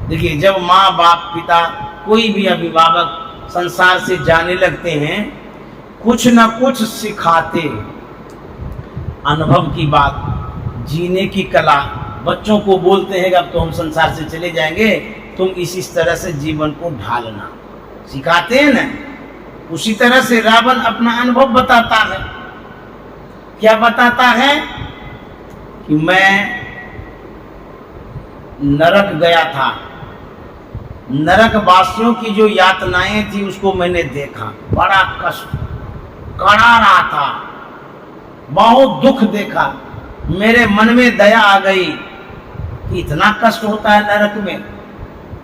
देखिए जब माँ बाप पिता कोई भी अभिभावक संसार से जाने लगते हैं, कुछ न कुछ सिखाते, अनुभव की बात, जीने की कला, बच्चों को बोलते हैं कि अब तो हम संसार से चले जाएंगे, तुम इस तरह से जीवन को ढालना, सिखाते हैं ना। उसी तरह से रावण अपना अनुभव बताता है। क्या बताता है कि मैं नरक गया था, नरक वासियों की जो यातनाएं थी उसको मैंने देखा, बड़ा कष्ट कड़ा रहा था, बहुत दुख देखा, मेरे मन में दया आ गई कि इतना कष्ट होता है नरक में।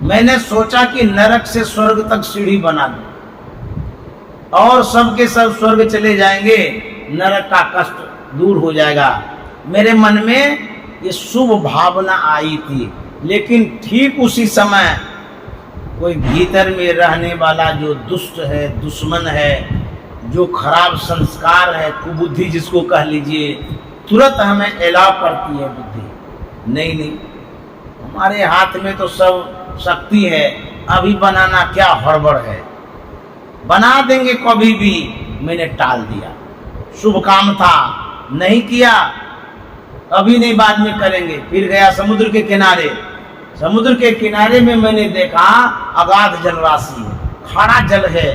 मैंने सोचा कि नरक से स्वर्ग तक सीढ़ी बना दूं और सबके सब स्वर्ग चले जाएंगे, नरक का कष्ट दूर हो जाएगा। मेरे मन में ये शुभ भावना आई थी, लेकिन ठीक उसी समय कोई भीतर में रहने वाला जो दुष्ट है, दुश्मन है, जो खराब संस्कार है, कुबुद्धि जिसको कह लीजिए, तुरंत हमें एलाव करती है बुद्धि। नहीं, हमारे हाथ में तो सब शक्ति है, अभी बनाना क्या हड़बड़ है, बना देंगे कभी भी। मैंने टाल दिया, शुभ काम था, नहीं किया, अभी नहीं बाद में करेंगे। फिर गया समुद्र के किनारे, समुद्र के किनारे में मैंने देखा अगाध जल राशि है, खारा जल है,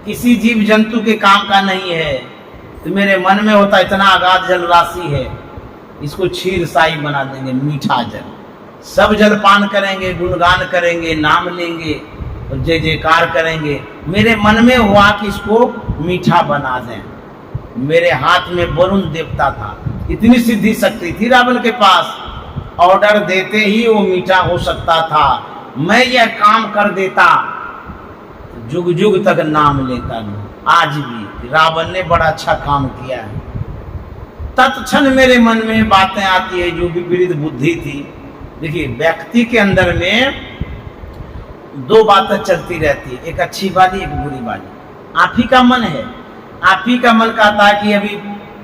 किसी जीव जंतु के काम का नहीं है। तो मेरे मन में होता इतना अगाध जल राशि है, इसको क्षीर साई बना देंगे, मीठा जल, सब जल पान करेंगे, गुणगान करेंगे, नाम लेंगे और जय जयकार करेंगे। मेरे मन में हुआ कि इसको मीठा बना दें। मेरे हाथ में वरुण देवता था, इतनी सिद्धि शक्ति थी रावण के पास, ऑर्डर देते ही वो मीठा हो सकता था। मैं यह काम कर देता, जुग जुग तक नाम लेता नहीं। आज भी रावण ने बड़ा अच्छा काम किया है। तत्क्षण मेरे मन में बातें आती है जो विपरीत बुद्धि थी। देखिए व्यक्ति के अंदर में 2 बातें चलती रहती है, एक अच्छी वाली, एक बुरी वाली। आप ही का मन है, आप ही का मन कहता है कि अभी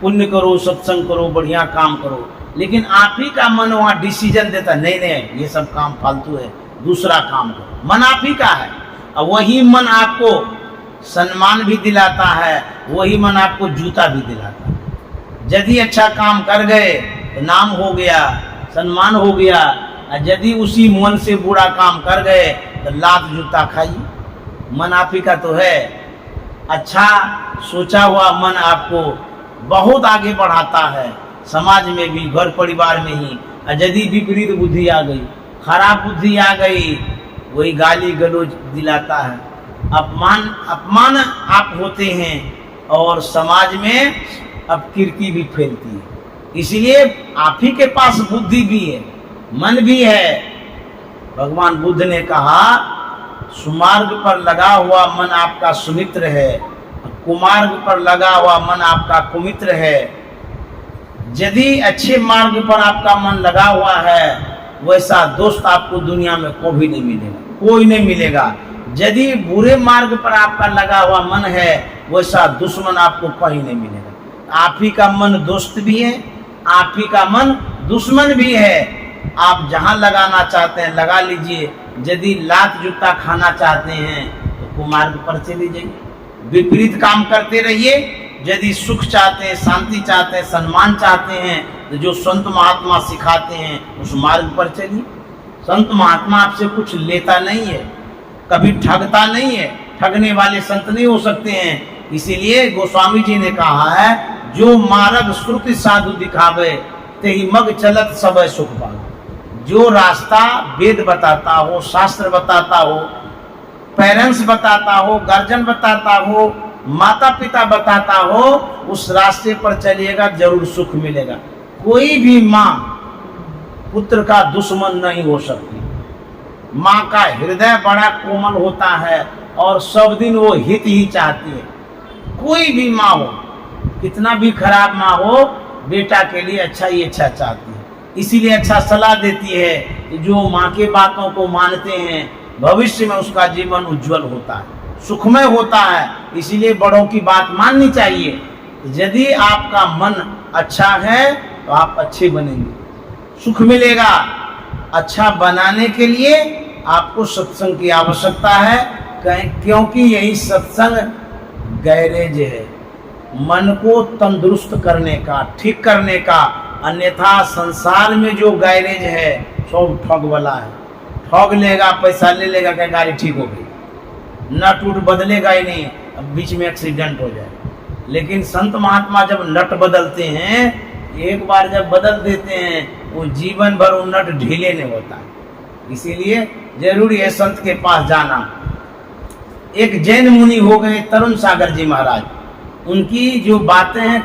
पुण्य करो, सत्संग करो, बढ़िया काम करो, लेकिन आप ही का मन वहाँ डिसीजन देता नहीं, ये सब काम फालतू है, दूसरा काम करो। मन आप ही का है, और वही मन आपको सम्मान भी दिलाता है, वही मन आपको जूता भी दिलाता है। यदि अच्छा काम कर गए तो नाम हो गया, सम्मान हो गया, और यदि उसी मन से बुरा काम कर गए तो लात जूता खाइए। मन आप ही का तो है। अच्छा सोचा हुआ मन आपको बहुत आगे बढ़ाता है, समाज में भी, घर परिवार में ही। और यदि विपरीत बुद्धि आ गई, खराब बुद्धि आ गई, वही गाली गलौज दिलाता है, अपमान आप होते हैं, और समाज में अपकीर्ति भी फैलती है। इसलिए आप ही के पास बुद्धि भी है, मन भी है। भगवान बुद्ध ने कहा सुमार्ग पर लगा हुआ मन आपका सुमित्र है, कुमार्ग पर लगा हुआ मन आपका कुमित्र है। यदि अच्छे मार्ग पर आपका मन लगा हुआ है, वैसा दोस्त आपको दुनिया में कभी नहीं मिलेगा, कोई नहीं मिलेगा। यदि बुरे मार्ग पर आपका लगा हुआ मन है, वैसा दुश्मन आपको कहीं नहीं मिलेगा। आप ही का मन दोस्त भी है, आप ही का मन दुश्मन भी है। आप जहां लगाना चाहते हैं लगा लीजिए। यदि लात जूता खाना चाहते हैं तो कुमार्ग पर चले जाइए, विपरीत काम करते रहिए। यदि सुख चाहते हैं, शांति चाहते हैं, सम्मान चाहते हैं, तो जो संत महात्मा सिखाते हैं उस मार्ग पर चलिए। संत महात्मा आपसे कुछ लेता नहीं है, कभी ठगता नहीं है, ठगने वाले संत नहीं हो सकते हैं। इसीलिए गोस्वामी जी ने कहा है, जो मार्ग श्रुति साधु दिखावे ते ही मग चलत सब सुख पावे। जो रास्ता वेद बताता हो, शास्त्र बताता हो, पेरेंट्स बताता हो, गार्जियन बताता हो, माता पिता बताता हो, उस रास्ते पर चलिएगा, जरूर सुख मिलेगा। कोई भी माँ पुत्र का दुश्मन नहीं हो सकती। माँ का हृदय बड़ा कोमल होता है और सब दिन वो हित ही चाहती है। कोई भी माँ हो, कितना भी खराब माँ हो, बेटा के लिए अच्छा ही अच्छा चाहती है, इसीलिए अच्छा सलाह देती है कि जो माँ के बातों को मानते हैं भविष्य में उसका जीवन उज्जवल होता है, सुखमय होता है। इसीलिए बड़ों की बात माननी चाहिए। यदि आपका मन अच्छा है तो आप अच्छे बनेंगे, सुख मिलेगा। अच्छा बनाने के लिए आपको सत्संग की आवश्यकता है, क्योंकि यही सत्संग गैरेज है मन को तंदुरुस्त करने का, ठीक करने का। अन्यथा संसार में जो गैरेज है सब ठग वाला है, ठग लेगा, पैसा ले लेगा, क्या गाड़ी ठीक हो गई, नट उट बदलेगा ही नहीं, अब बीच में एक्सीडेंट हो जाए। लेकिन संत महात्मा जब नट बदलते हैं, एक बार जब बदल देते हैं वो जीवन भर वो नट ढीले नहीं होता। इसीलिए जरूरी है संत के पास जाना। एक जैन मुनि हो गए तरुण सागर जी महाराज, उनकी जो बातें हैं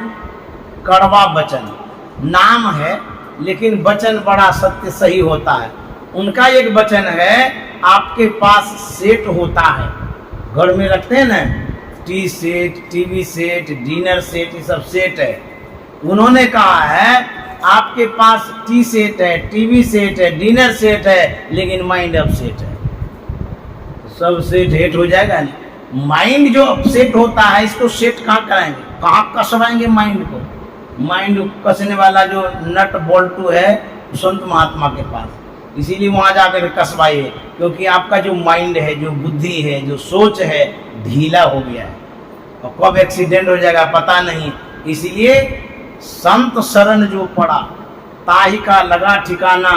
कड़वा वचन, नाम है लेकिन वचन बड़ा सत्य सही होता है। उनका एक वचन है, आपके पास सेट होता है, घर में रखते हैं ना T set, TV set, dinner set, ये सब सेट है। उन्होंने कहा है आपके पास टी सेट है, टीवी सेट है, डिनर सेट है, लेकिन माइंड अपसेट है। सब सेट हेट हो जाएगा नहीं। माइंड जो अपसेट होता है इसको सेट कहाँ कराएंगे, कहाँ कसवाएंगे माइंड को? माइंड कसने वाला जो नट बोल्टू है संत महात्मा के पास, इसीलिए वहां जाकर कसवाइए। क्योंकि आपका जो माइंड है, जो बुद्धि है, जो सोच है, ढीला हो गया है और कब एक्सीडेंट हो जाएगा पता नहीं। इसीलिए संत शरण जो पड़ा ताही का लगा ठिकाना,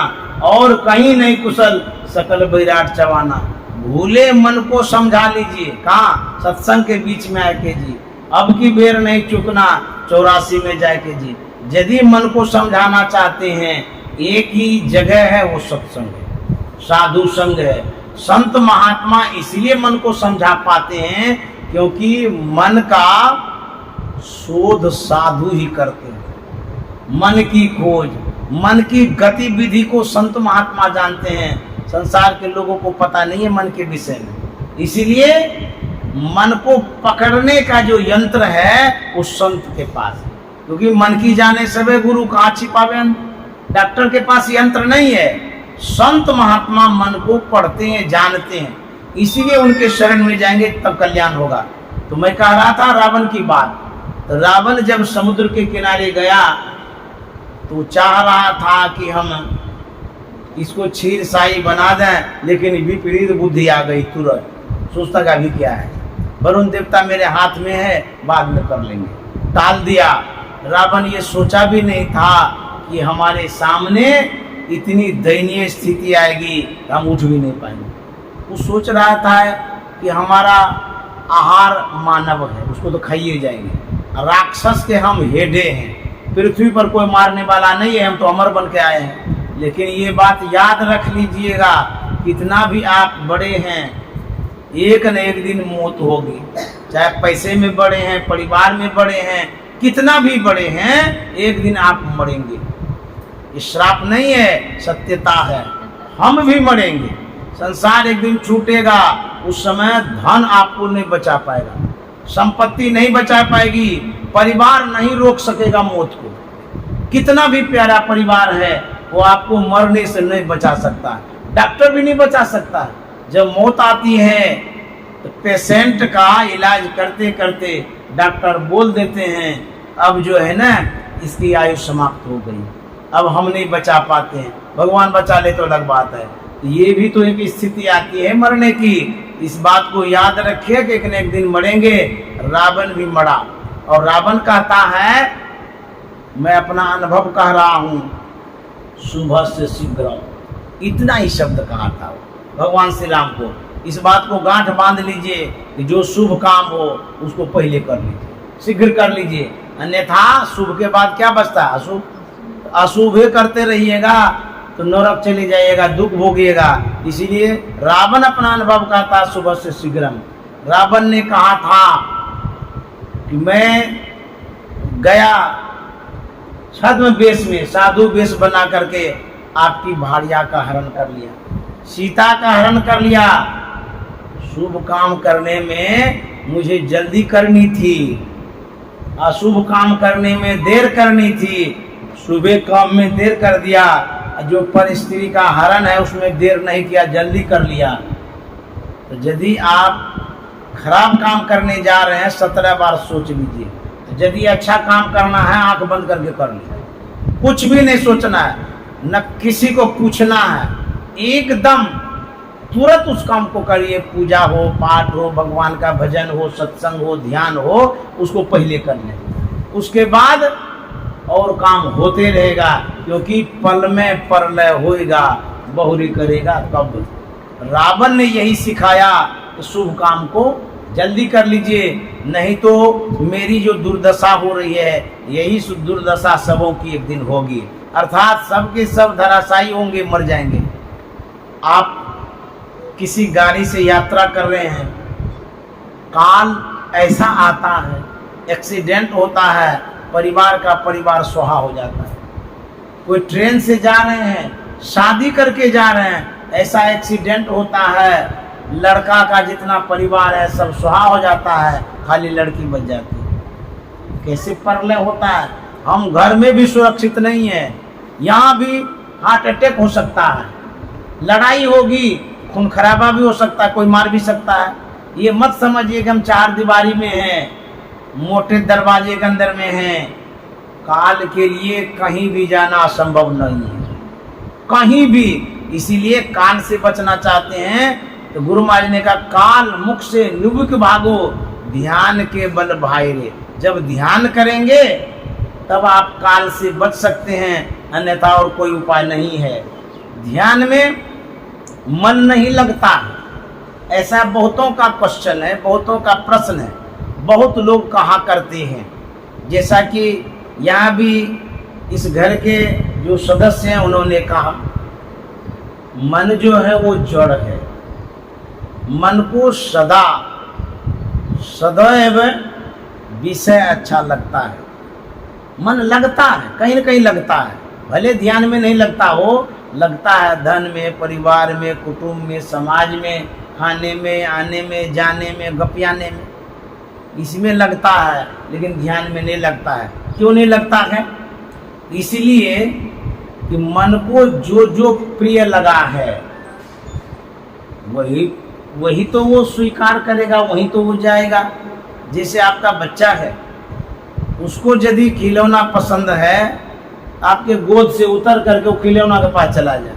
और कहीं नहीं कुशल सकल विराट चवाना। भूले मन को समझा लीजिए, कहाँ? सत्संग के बीच में आके जी, अब की बेर नहीं चुकना 84 में जाके जी। यदि मन को समझाना चाहते हैं, एक ही जगह है, वो सत्संग है, साधु संग है। संत महात्मा इसलिए मन को समझा पाते हैं क्योंकि मन का शोध साधु ही करते हैं। मन की खोज, मन की गतिविधि को संत महात्मा जानते हैं। संसार के लोगों को पता नहीं है मन के विषय में। इसीलिए मन को पकड़ने का जो यंत्र है उस संत के पास, क्योंकि मन की जाने सबे गुरु कहाँ छिपावे। डॉक्टर के पास यंत्र नहीं है, संत महात्मा मन को पढ़ते हैं, जानते हैं, इसीलिए उनके शरण में जाएंगे तब कल्याण होगा। तो मैं कह रहा था रावण की बात। तो रावण जब समुद्र के किनारे गया तो चाह रहा था कि हम इसको क्षीर शाही बना दें, लेकिन विपरीत बुद्धि आ गई तुरंत। सोचता का अभी क्या है, वरुण देवता मेरे हाथ में है, बाद में कर लेंगे, टाल दिया। रावण ये सोचा भी नहीं था कि हमारे सामने इतनी दयनीय स्थिति आएगी, हम उठ भी नहीं पाएंगे। वो सोच रहा था कि हमारा आहार मानव है, उसको तो खाइए जाएंगे, राक्षस के हम हेडे हैं, पृथ्वी पर कोई मारने वाला नहीं है, हम तो अमर बन के आए हैं। लेकिन ये बात याद रख लीजिएगा, कितना भी आप बड़े हैं, एक न एक दिन मौत होगी। चाहे पैसे में बड़े हैं, परिवार में बड़े हैं, कितना भी बड़े हैं, एक दिन आप मरेंगे। ये श्राप नहीं है, सत्यता है। हम भी मरेंगे, संसार एक दिन छूटेगा। उस समय धन आपको नहीं बचा पाएगा, संपत्ति नहीं बचा पाएगी, परिवार नहीं रोक सकेगा मौत को। कितना भी प्यारा परिवार है वो आपको मरने से नहीं बचा सकता, डॉक्टर भी नहीं बचा सकता। जब मौत आती है तो पेशेंट का इलाज करते करते डॉक्टर बोल देते हैं अब जो है ना इसकी आयु समाप्त हो गई, अब हम नहीं बचा पाते हैं, भगवान बचा ले तो अलग बात है। ये भी तो एक स्थिति आती है मरने की। इस बात को याद रखिए कि एक न एक दिन मरेंगे। रावण भी मरा, और रावण कहता है मैं अपना अनुभव कह रहा हूँ, सुबह से शीघ्र, इतना ही शब्द कहा था भगवान श्री राम को। इस बात को गांठ बांध लीजिए कि जो शुभ काम हो उसको पहले कर लीजिए, शीघ्र कर लीजिए, अन्यथा शुभ के बाद क्या बचता है? अशुभ। अशुभ करते रहिएगा तो नरक चले जाइएगा, दुख भोगिएगा। इसीलिए रावण अपना अनुभव कहता सुबह से शीघ्र। रावण ने कहा था कि मैं गया छद्म वेश में, साधु वेश बना करके आपकी भार्या का हरण कर लिया, सीता का हरण कर लिया। शुभ काम करने में मुझे जल्दी करनी थी, अशुभ काम करने में देर करनी थी, शुभ काम में देर कर दिया। जो पर स्त्री का हरण है उसमें देर नहीं किया, जल्दी कर लिया। तो यदि आप खराब काम करने जा रहे हैं 17 बार सोच लीजिए। तो यदि अच्छा काम करना है आंख बंद करके कर लीजिए, कुछ भी नहीं सोचना है, न किसी को पूछना है, एकदम तुरंत उस काम को करिए। पूजा हो, पाठ हो, भगवान का भजन हो, सत्संग हो, ध्यान हो, उसको पहले कर लें। उसके बाद और काम होते रहेगा, क्योंकि पल में परलय होएगा, बहुरी करेगा तब। रावण ने यही सिखाया कि शुभ काम को जल्दी कर लीजिए, नहीं तो मेरी जो दुर्दशा हो रही है यही दुर्दशा सबों की एक दिन होगी। अर्थात सबके सब धराशायी होंगे, मर जाएंगे। आप किसी गाड़ी से यात्रा कर रहे हैं, काल ऐसा आता है, एक्सीडेंट होता है, परिवार का परिवार सुहा हो जाता है। कोई ट्रेन से जा रहे हैं, शादी करके जा रहे हैं, ऐसा एक्सीडेंट होता है, लड़का का जितना परिवार है सब सुहा हो जाता है, खाली लड़की बच जाती है। कैसे परलय होता है। हम घर में भी सुरक्षित नहीं है, यहाँ भी हार्ट अटैक हो सकता है, लड़ाई होगी, खून खराबा भी हो सकता है, कोई मार भी सकता है। ये मत समझिए कि हम चार दीवारी में हैं, मोटे दरवाजे के अंदर में हैं। काल के लिए कहीं भी जाना असंभव नहीं है, कहीं भी। इसीलिए काल से बचना चाहते हैं तो गुरु महाराज ने कहा, काल मुख से निबुक भागो, ध्यान के बल भाई रे। जब ध्यान करेंगे तब आप काल से बच सकते हैं, अन्यथा और कोई उपाय नहीं है। ध्यान में मन नहीं लगता है, ऐसा बहुतों का क्वेश्चन है, बहुतों का प्रश्न है, बहुत लोग कहा करते हैं। जैसा कि यहाँ भी इस घर के जो सदस्य हैं उन्होंने कहा, मन जो है वो जड़ है, मन को सदा सदैव विषय अच्छा लगता है। मन लगता है, कहीं न कहीं लगता है, भले ध्यान में नहीं लगता हो, लगता है धन में, परिवार में, कुटुंब में, समाज में, खाने में, आने में, जाने में, गपियाने में, इसमें लगता है, लेकिन ध्यान में नहीं लगता है। क्यों नहीं लगता है? इसलिए कि मन को जो जो प्रिय लगा है वही तो वो स्वीकार करेगा, वही तो वो जाएगा। जैसे आपका बच्चा है, उसको यदि खिलौना पसंद है, आपके गोद से उतर करके वो खिलौना के पास चला जाए,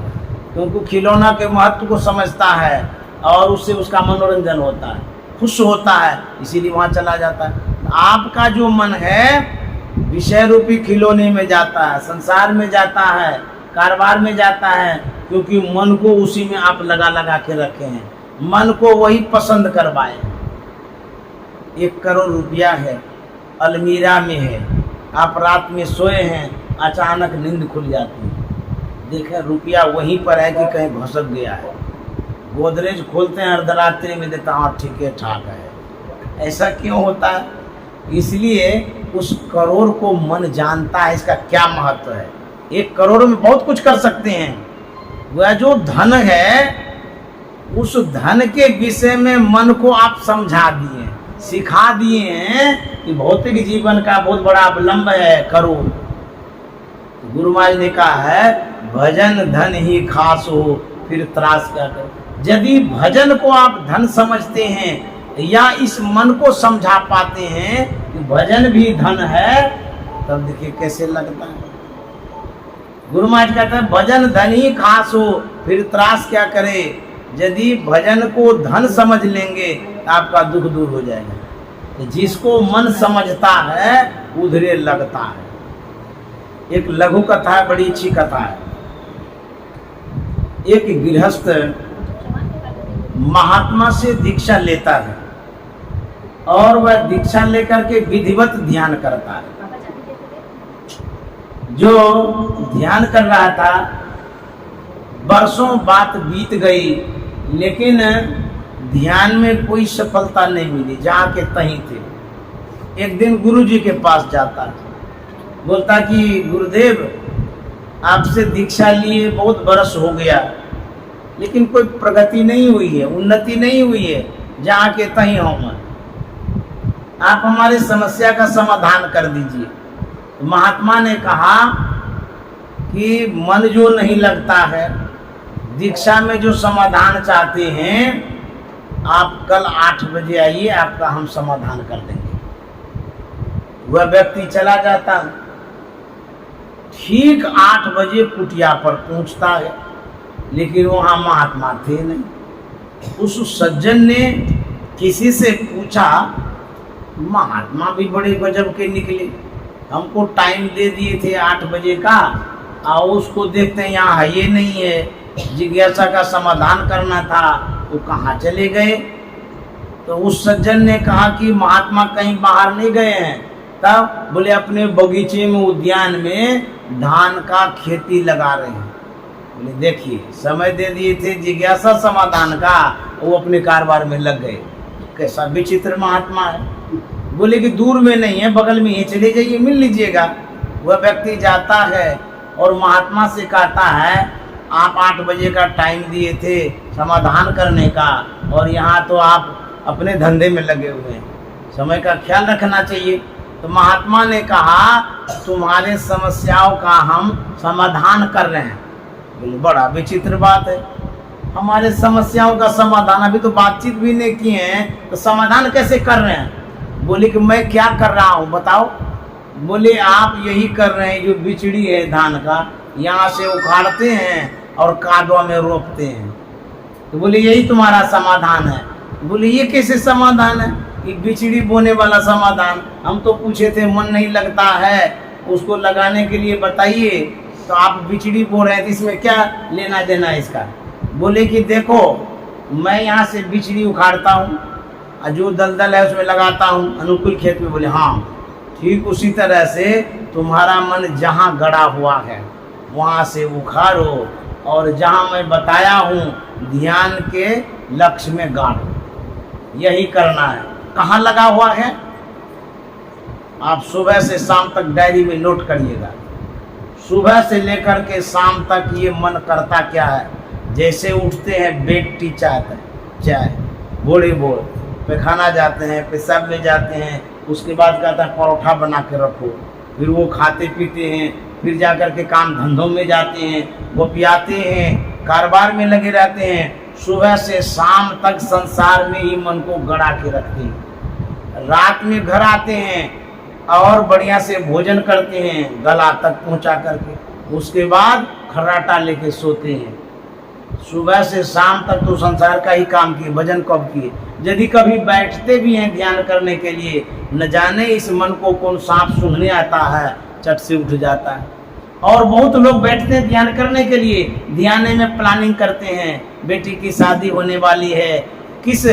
क्योंकि खिलौना के महत्व को समझता है और उससे उसका मनोरंजन होता है, खुश होता है, इसीलिए वहाँ चला जाता है। आपका जो मन है विषय रूपी खिलौने में जाता है, संसार में जाता है, कारोबार में जाता है, क्योंकि मन को उसी में आप लगा लगा के रखे हैं, मन को वही पसंद करवाए। 1 करोड़ रुपया है, अलमीरा में है, आप रात में सोए हैं, अचानक नींद खुल जाती है, देखें रुपया वहीं पर है कि कहीं घसक गया है। गोदरेज खोलते हैं अर्धरात्रि में, देता हाँ ठीक है ठाक है। ऐसा क्यों होता है? इसलिए उस करोड़ को मन जानता है इसका क्या महत्व है। 1 करोड़ में बहुत कुछ कर सकते हैं। वह जो धन है, उस धन के विषय में मन को आप समझा दिए, सिखा दिए हैं कि भौतिक जीवन का बहुत बड़ा अवलंब है करोड़। गुरु महाराज ने कहा है, भजन धन ही खास हो, फिर त्रास क्या करो। यदि भजन को आप धन समझते हैं या इस मन को समझा पाते हैं कि भजन भी धन है, तब देखिए कैसे लगता है। गुरु महाराज कहते हैं, भजन धन ही खास हो, फिर त्रास क्या करे। यदि भजन को धन समझ लेंगे तो आपका दुख दूर हो जाएगा। तो जिसको मन समझता है उधरे लगता है। एक लघु कथा है, बड़ी अच्छी कथा है। एक गृहस्थ महात्मा से दीक्षा लेता है और वह दीक्षा लेकर के विधिवत ध्यान करता है। जो ध्यान कर रहा था, वर्षों बात बीत गई, लेकिन ध्यान में कोई सफलता नहीं मिली, जहाँ के तहीं थे। एक दिन गुरु जी के पास जाता है, बोलता कि गुरुदेव आपसे दीक्षा लिए बहुत बरस हो गया, लेकिन कोई प्रगति नहीं हुई है, उन्नति नहीं हुई है, जहाँ के तहीं हूँ मैं। आप हमारी समस्या का समाधान कर दीजिए। तो महात्मा ने कहा कि मन जो नहीं लगता है, दीक्षा में जो समाधान चाहते हैं, आप कल 8 बजे आइए, आपका हम समाधान कर देंगे। वह व्यक्ति चला जाता है, ठीक 8 बजे कुटिया पर पहुंचता है, लेकिन वहां महात्मा थे नहीं। उस सज्जन ने किसी से पूछा, महात्मा भी बड़े गजब के निकले, हमको टाइम दे दिए थे 8 बजे का, और उसको देखते हैं यहाँ है ये नहीं है, जिज्ञासा का समाधान करना था, वो कहाँ चले गए। तो उस सज्जन ने कहा कि महात्मा कहीं बाहर नहीं गए हैं। तब बोले अपने बगीचे में, उद्यान में धान का खेती लगा रहे हैं। बोले देखिए, समय दे दिए थे जिज्ञासा समाधान का, वो अपने कारोबार में लग गए। कैसा विचित्र महात्मा है। बोले कि दूर में नहीं है, बगल में ही चले जाइए, मिल लीजिएगा। वह व्यक्ति जाता है और महात्मा से कहता है, आप 8 बजे का टाइम दिए थे समाधान करने का, और यहाँ तो आप अपने धंधे में लगे हुए हैं, समय का ख्याल रखना चाहिए। तो महात्मा ने कहा, तुम्हारे समस्याओं का हम समाधान कर रहे हैं। बोले बड़ा विचित्र बात है, हमारे समस्याओं का समाधान, अभी तो बातचीत भी नहीं की है, तो समाधान कैसे कर रहे हैं। बोले कि मैं क्या कर रहा हूँ बताओ। बोले आप यही कर रहे हैं, जो बिचड़ी है धान का, यहाँ से उखाड़ते हैं और कादवा में रोपते हैं। तो बोले यही तुम्हारा समाधान है। बोले ये कैसे समाधान है, कि बिचड़ी बोने वाला समाधान। हम तो पूछे थे मन नहीं लगता है, उसको लगाने के लिए बताइए, तो आप बिचड़ी बो रहे थे, इसमें क्या लेना देना इसका। बोले कि देखो, मैं यहाँ से बिचड़ी उखाड़ता हूँ, जो दलदल है उसमें लगाता हूँ अनुकूल खेत में। बोले हाँ, ठीक उसी तरह से तुम्हारा मन जहाँ गड़ा हुआ है वहाँ से उखाड़ो, और जहाँ मैं बताया हूँ ध्यान के लक्ष्य में गाड़ो। यही करना है। कहाँ लगा हुआ है, आप सुबह से शाम तक डायरी में नोट करिएगा। सुबह से लेकर के शाम तक ये मन करता क्या है। जैसे उठते हैं बेटी चाय बोड़े बोड़ पैखाना जाते हैं, पेशाब में जाते हैं, उसके बाद कहता है परोठा बना के रखो, फिर वो खाते पीते हैं, फिर जाकर के काम धंधों में जाते हैं, वो पियाते हैं, कारोबार में लगे रहते हैं। सुबह से शाम तक संसार में ही मन को गड़ा के रखते हैं। रात में घर आते हैं और बढ़िया से भोजन करते हैं, गला तक पहुंचा करके, उसके बाद खर्राटा लेके सोते हैं। सुबह से शाम तक तो संसार का ही काम किए, भजन कब किए। यदि कभी बैठते भी हैं ध्यान करने के लिए, न जाने इस मन को कौन सांप सूंघने आता है, चट से उठ जाता है। और बहुत लोग बैठते हैं ध्यान करने के लिए, ध्यान में प्लानिंग करते हैं, बेटी की शादी होने वाली है, किस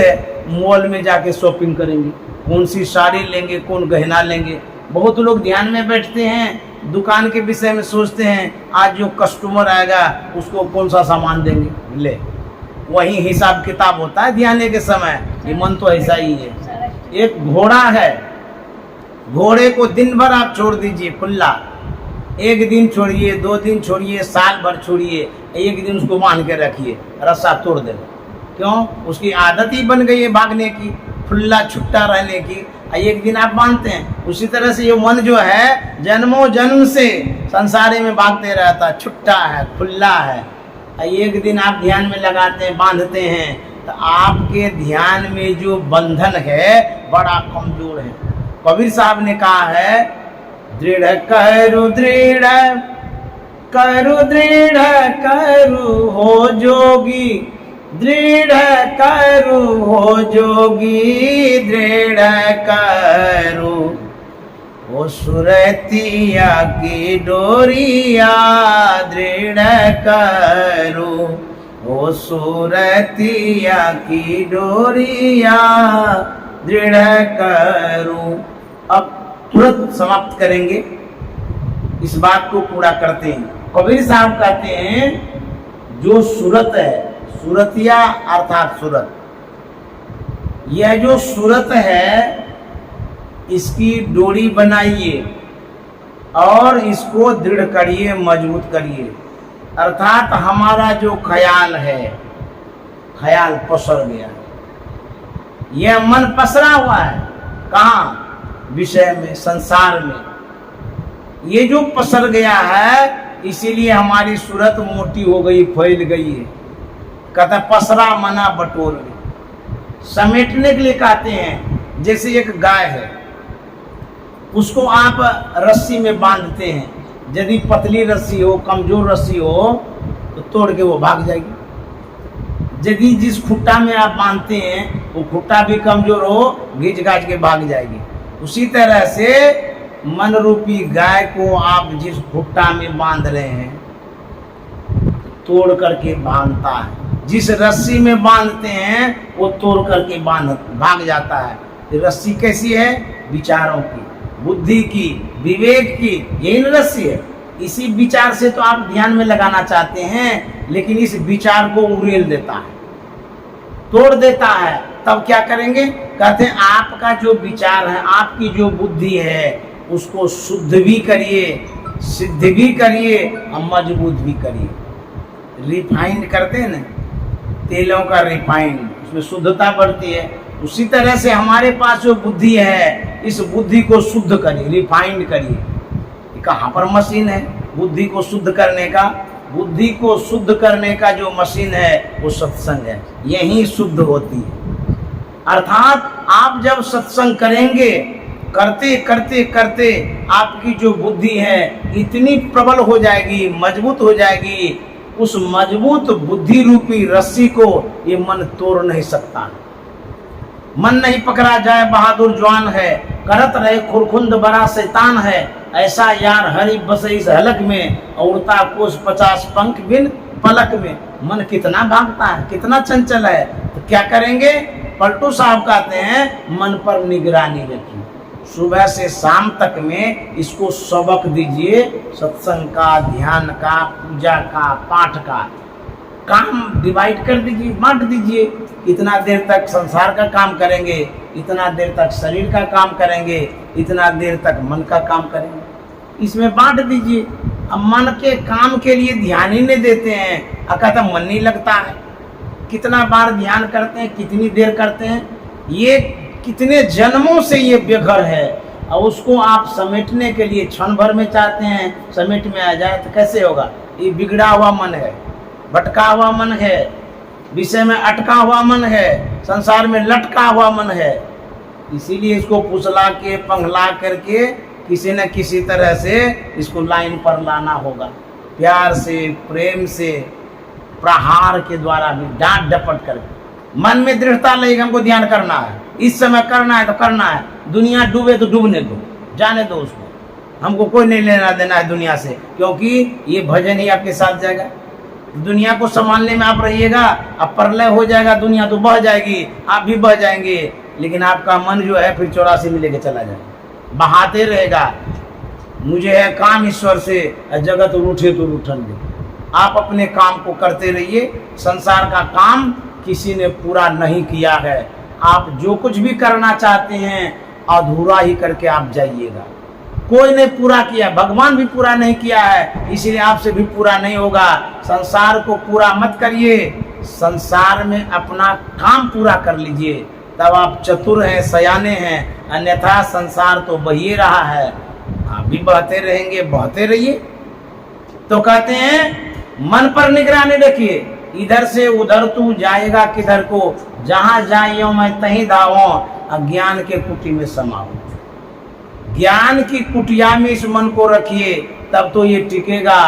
मॉल में जाके शॉपिंग करेंगे, कौन सी साड़ी लेंगे, कौन गहना लेंगे। बहुत लोग ध्यान में बैठते हैं, दुकान के विषय में सोचते हैं, आज जो कस्टमर आएगा उसको कौन सा सामान देंगे, ले वही हिसाब किताब होता है ध्यान के समय। ये मन तो ऐसा ही है। एक घोड़ा है, घोड़े को दिन भर आप छोड़ दीजिए खुला, एक दिन छोड़िए, 2 दिन छोड़िए, साल भर छोड़िए, एक दिन उसको बांध के रखिए, रस्सा तोड़ देगा। क्यों, उसकी आदत ही बन गई है भागने की, खुला छुट्टा रहने की। एक दिन आप बांधते हैं। उसी तरह से ये मन जो है जन्मों जन्म से संसार में भागते रहता, छुट्टा है, खुला है। एक दिन आप ध्यान में लगाते हैं, बांधते हैं, तो आपके ध्यान में जो बंधन है बड़ा कमजोर है। कबीर साहब ने कहा है, दृढ़ करू दृढ़ करू दृढ़ करू हो जोगी, दृढ़ करू हो जोगी, दृढ़ करू वो सुरतिया की डोरिया, दृढ़ करू वो सुरतिया की डोरिया, दृढ़ करू। अब तुरंत समाप्त करेंगे, इस बात को पूरा करते हैं। कबीर साहब कहते हैं, जो सूरत है, सूरतिया अर्थात सूरत, यह जो सूरत है इसकी डोरी बनाइए और इसको दृढ़ करिए, मजबूत करिए। अर्थात हमारा जो ख्याल है, ख्याल पसर गया, यह मन पसरा हुआ है। कहाँ, विषय में, संसार में, ये जो पसर गया है, इसीलिए हमारी सूरत मोटी हो गई, फैल गई है। कहता पसरा मना बटोर गई। समेटने के लिए कहते हैं, जैसे एक गाय है, उसको आप रस्सी में बांधते हैं, यदि पतली रस्सी हो, कमजोर रस्सी हो, तो तोड़ के वो भाग जाएगी। यदि जिस खुट्टा में आप बांधते हैं वो खुट्टा भी कमजोर हो, घिंच घाच के भाग जाएगी। उसी तरह से मन रूपी गाय को आप जिस खुट्टा में बांध रहे हैं, तोड़ करके बांधता है। जिस रस्सी में बांधते हैं वो तोड़ करके भाग जाता है। ये रस्सी कैसी है? विचारों की, बुद्धि की, विवेक की, यही रस्सी है। इसी विचार से तो आप ध्यान में लगाना चाहते हैं, लेकिन इस विचार को उड़ेल देता है, तोड़ देता है। तब क्या करेंगे? कहते हैं आपका जो विचार है, आपकी जो बुद्धि है, उसको शुद्ध भी करिए, सिद्ध भी करिए और मजबूत भी करिए। रिफाइंड करते हैं ना, तेलों का रिफाइंड, उसमें शुद्धता बढ़ती है। उसी तरह से हमारे पास जो बुद्धि है, इस बुद्धि को शुद्ध करिए, रिफाइंड करिए। कहाँ पर मशीन है बुद्धि को शुद्ध करने का? बुद्धि को शुद्ध करने का जो मशीन है वो सत्संग है, यही शुद्ध होती है। अर्थात आप जब सत्संग करेंगे, करते करते करते आपकी जो बुद्धि है इतनी प्रबल हो जाएगी, मजबूत हो जाएगी, उस मजबूत बुद्धि रूपी रस्सी को ये मन तोड़ नहीं सकता। मन नहीं पकड़ा जाए बहादुर जवान है, करत रहे खुरखुंद बड़ा शैतान है, ऐसा यार हरि बस इस हलक में, उड़ता कोस 50 पंख बिन पलक में। मन कितना भागता है, कितना चंचल है। तो क्या करेंगे? पलटू साहब कहते हैं मन पर निगरानी रखिए, सुबह से शाम तक में इसको सबक दीजिए, सत्संग का, ध्यान का, पूजा का, पाठ का। काम डिवाइड कर दीजिए, बांट दीजिए। इतना देर तक संसार का काम करेंगे, इतना देर तक शरीर का काम करेंगे, इतना देर तक मन का काम करेंगे। इसमें बांट दीजिए। अब मन के काम के लिए ध्यान ही नहीं देते हैं, कहता मन नहीं लगता है। कितना बार ध्यान करते हैं, कितनी देर करते हैं, ये कितने जन्मों से ये बेघर है। और उसको आप समेटने के लिए क्षण भर में चाहते हैं समेट में आ जाए, तो कैसे होगा? ये बिगड़ा हुआ मन है, भटका हुआ मन है, विषय में अटका हुआ मन है, संसार में लटका हुआ मन है। इसीलिए इसको फुसला के, पंगला करके किसी न किसी तरह से इसको लाइन पर लाना होगा। प्यार से, प्रेम से, प्रहार के द्वारा भी, डांट डपट करके। मन में दृढ़ता लगेगी, हमको ध्यान करना है, इस समय करना है तो करना है। दुनिया डूबे तो डूबने दो, जाने दो उसको, हमको कोई नहीं लेना देना है दुनिया से, क्योंकि ये भजन ही आपके साथ जाएगा। दुनिया को संभालने में आप रहिएगा, अब प्रलय हो जाएगा, दुनिया तो बह जाएगी, आप भी बह जाएंगे, लेकिन आपका मन जो है फिर 84 में लेके चला जाएगा, बहाते रहेगा। मुझे है काम ईश्वर से, जगत रूठे तो रूठन दे। आप अपने काम को करते रहिए। संसार का काम किसी ने पूरा नहीं किया है। आप जो कुछ भी करना चाहते हैं अधूरा ही करके आप जाइएगा। कोई ने पूरा किया, भगवान भी पूरा नहीं किया है, इसलिए आपसे भी पूरा नहीं होगा। संसार को पूरा मत करिए, संसार में अपना काम पूरा कर लीजिए, तब आप चतुर हैं, सयाने हैं। अन्यथा संसार तो बहिए रहा है, आप भी बहते रहेंगे, बहते रहिए। तो कहते हैं मन पर निगरानी रखिए, इधर से उधर तू जाएगा किधर को, जहां जाइयो मैं तहीं धावो, अज्ञान के कुटी में समाओ। ज्ञान की कुटिया में इस मन को रखिए, तब तो ये टिकेगा,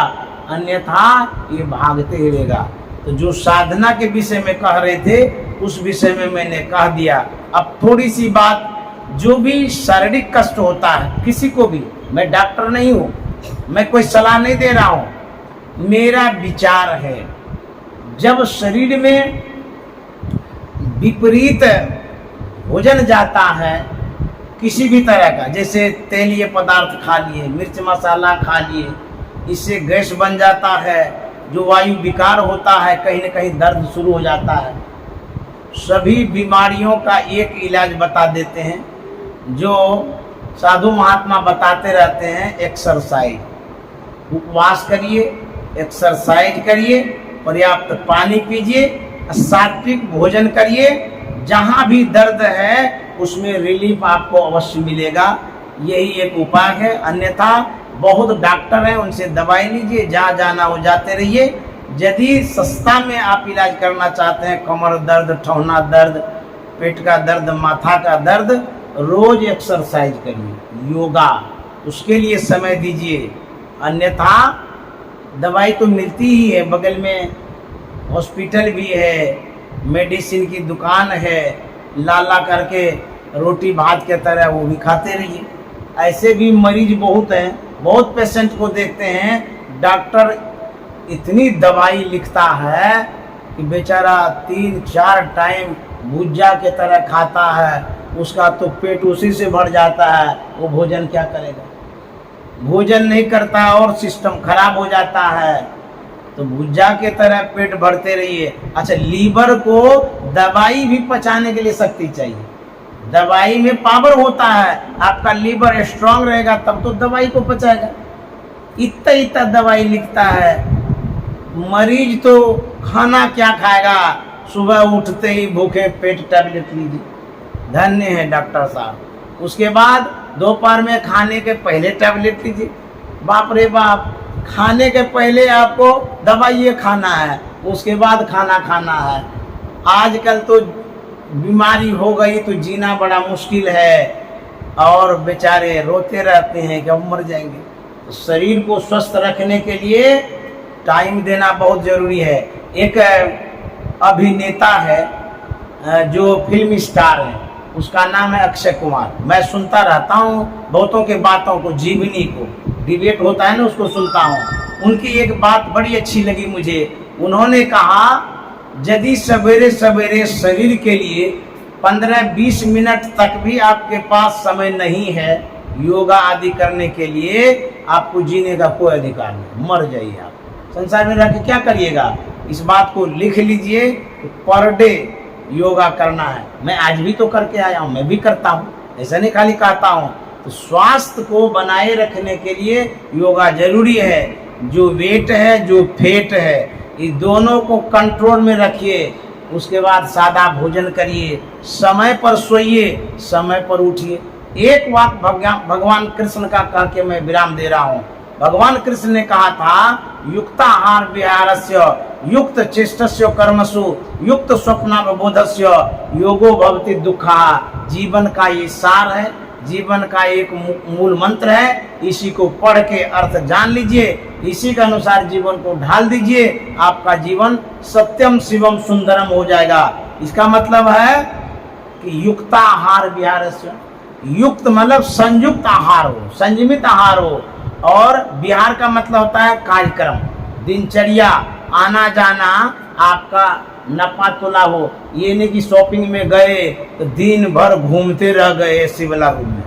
अन्यथा ये भागते रहेगा। तो जो साधना के विषय में कह रहे थे उस विषय में मैंने कह दिया। अब थोड़ी सी बात, जो भी शारीरिक कष्ट होता है किसी को भी, मैं डॉक्टर नहीं हूँ, मैं कोई सलाह नहीं दे रहा हूँ, मेरा विचार है, जब शरीर में विपरीत भोजन जाता है किसी भी तरह का, जैसे तेलीय पदार्थ खा लिए, मिर्च मसाला खा लिए, इससे गैस बन जाता है, जो वायु विकार होता है, कहीं न कहीं दर्द शुरू हो जाता है। सभी बीमारियों का एक इलाज बता देते हैं, जो साधु महात्मा बताते रहते हैं, एक्सरसाइज। उपवास करिए, एक्सरसाइज करिए, पर्याप्त पानी पीजिए, सात्विक भोजन करिए। जहाँ भी दर्द है उसमें रिलीफ आपको अवश्य मिलेगा। यही एक उपाय है। अन्यथा बहुत डॉक्टर हैं, उनसे दवाई लीजिए, जहाँ जाना हो जाते रहिए। यदि सस्ता में आप इलाज करना चाहते हैं, कमर दर्द, ठौना दर्द, पेट का दर्द, माथा का दर्द, रोज एक्सरसाइज करिए, योगा, उसके लिए समय दीजिए। अन्यथा दवाई तो मिलती ही है, बगल में हॉस्पिटल भी है, मेडिसिन की दुकान है, लाला करके रोटी भात के तरह वो भी खाते रहिए। ऐसे भी मरीज बहुत हैं, बहुत पेशेंट को देखते हैं, डॉक्टर इतनी दवाई लिखता है कि बेचारा 3-4 टाइम भुज्जा के तरह खाता है, उसका तो पेट उसी से भर जाता है, वो भोजन क्या करेगा? भोजन नहीं करता और सिस्टम खराब हो जाता है। तो भुज्जा के तरह पेट भरते रहिए। अच्छा, लीवर को दवाई भी पचाने के लिए शक्ति चाहिए, दवाई में पावर होता है। आपका लीवर स्ट्रांग रहेगा तब तो दवाई को पचाएगा। इतना इतना दवाई लिखता है, मरीज तो खाना क्या खाएगा? सुबह उठते ही भूखे पेट टैबलेट लीजिए, धन्य है डॉक्टर साहब। उसके बाद दोपहर में खाने के पहले टैबलेट लीजिए। बाप रे बाप, खाने के पहले आपको दवाई खाना है, उसके बाद खाना खाना है। आजकल तो बीमारी हो गई तो जीना बड़ा मुश्किल है, और बेचारे रोते रहते हैं कि हम मर जाएंगे। तो शरीर को स्वस्थ रखने के लिए टाइम देना बहुत ज़रूरी है। एक अभिनेता है जो फिल्म स्टार है, उसका नाम है अक्षय कुमार। मैं सुनता रहता हूँ बहुतों के बातों को, जीवनी को, डिबेट होता है ना, उसको सुनता हूँ। उनकी एक बात बड़ी अच्छी लगी मुझे। उन्होंने कहा, यदि सवेरे सवेरे शरीर के लिए 15-20 मिनट तक भी आपके पास समय नहीं है योगा आदि करने के लिए, आपको जीने का कोई अधिकार नहीं, मर जाइए आप। संसार में रह के क्या करिएगा? इस बात को लिख लीजिए, पर डे योगा करना है। मैं आज भी तो करके आया हूँ, मैं भी करता हूँ, ऐसा नहीं खाली कहता हूँ। तो स्वास्थ्य को बनाए रखने के लिए योगा जरूरी है। जो वेट है, जो फेट है, ये दोनों को कंट्रोल में रखिए। उसके बाद सादा भोजन करिए, समय पर सोइए, समय पर उठिए। एक वाक्य भगवान कृष्ण का कह के मैं विराम दे रहा हूँ। भगवान कृष्ण ने कहा था, युक्ताहार विहारस्य युक्त चेष्टस्य कर्मसु युक्त स्वप्नावबोधस्य योगो भवति दुःखा। जीवन का ये सार है, जीवन का एक मूल मंत्र है। इसी को पढ़ के अर्थ जान लीजिए, इसी के अनुसार जीवन को ढाल दीजिए, आपका जीवन सत्यम शिवम सुंदरम हो जाएगा। इसका मतलब है कि युक्ताहार विहारस्य, युक्त मतलब संयुक्त आहार हो, संयमित आहार हो, और विहार का मतलब होता है कार्यक्रम, दिनचर्या, आना जाना आपका नपा तुला हो। ये नहीं कि शॉपिंग में गए तो दिन भर घूमते रह गए एसी वाला रूम में,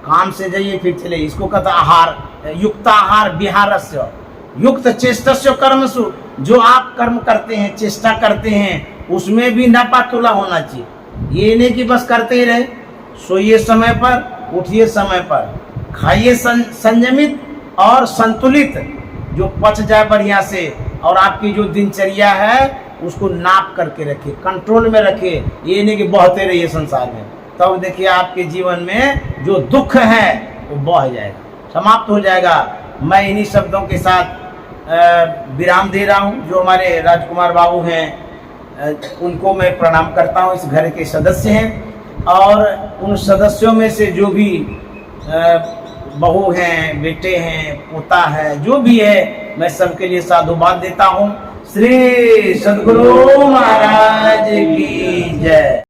काम से जाइए फिर चले। इसको कहता आहार, युक्त आहार विहारस्य युक्त चेष्टस्य कर्मसु। जो आप कर्म करते हैं, चेष्टा करते हैं, उसमें भी नपा तुला होना चाहिए। ये नहीं कि बस करते ही रहे। सोइए समय पर, उठिए समय पर, खाइए संयमित और संतुलित, जो पच जाए बढ़िया से, और आपकी जो दिनचर्या है उसको नाप करके रखिए, कंट्रोल में रखिए। ये नहीं कि बहते रहिए संसार में, तब देखिए आपके जीवन में जो दुख है वो बह जाएगा, समाप्त हो जाएगा। मैं इन्हीं शब्दों के साथ विराम दे रहा हूँ। जो हमारे राजकुमार बाबू हैं उनको मैं प्रणाम करता हूँ, इस घर के सदस्य हैं, और उन सदस्यों में से जो भी बहू हैं, बेटे हैं, पोता है, जो भी है, मैं सबके लिए साधुवाद देता हूँ। श्री सद्गुरु महाराज की जय।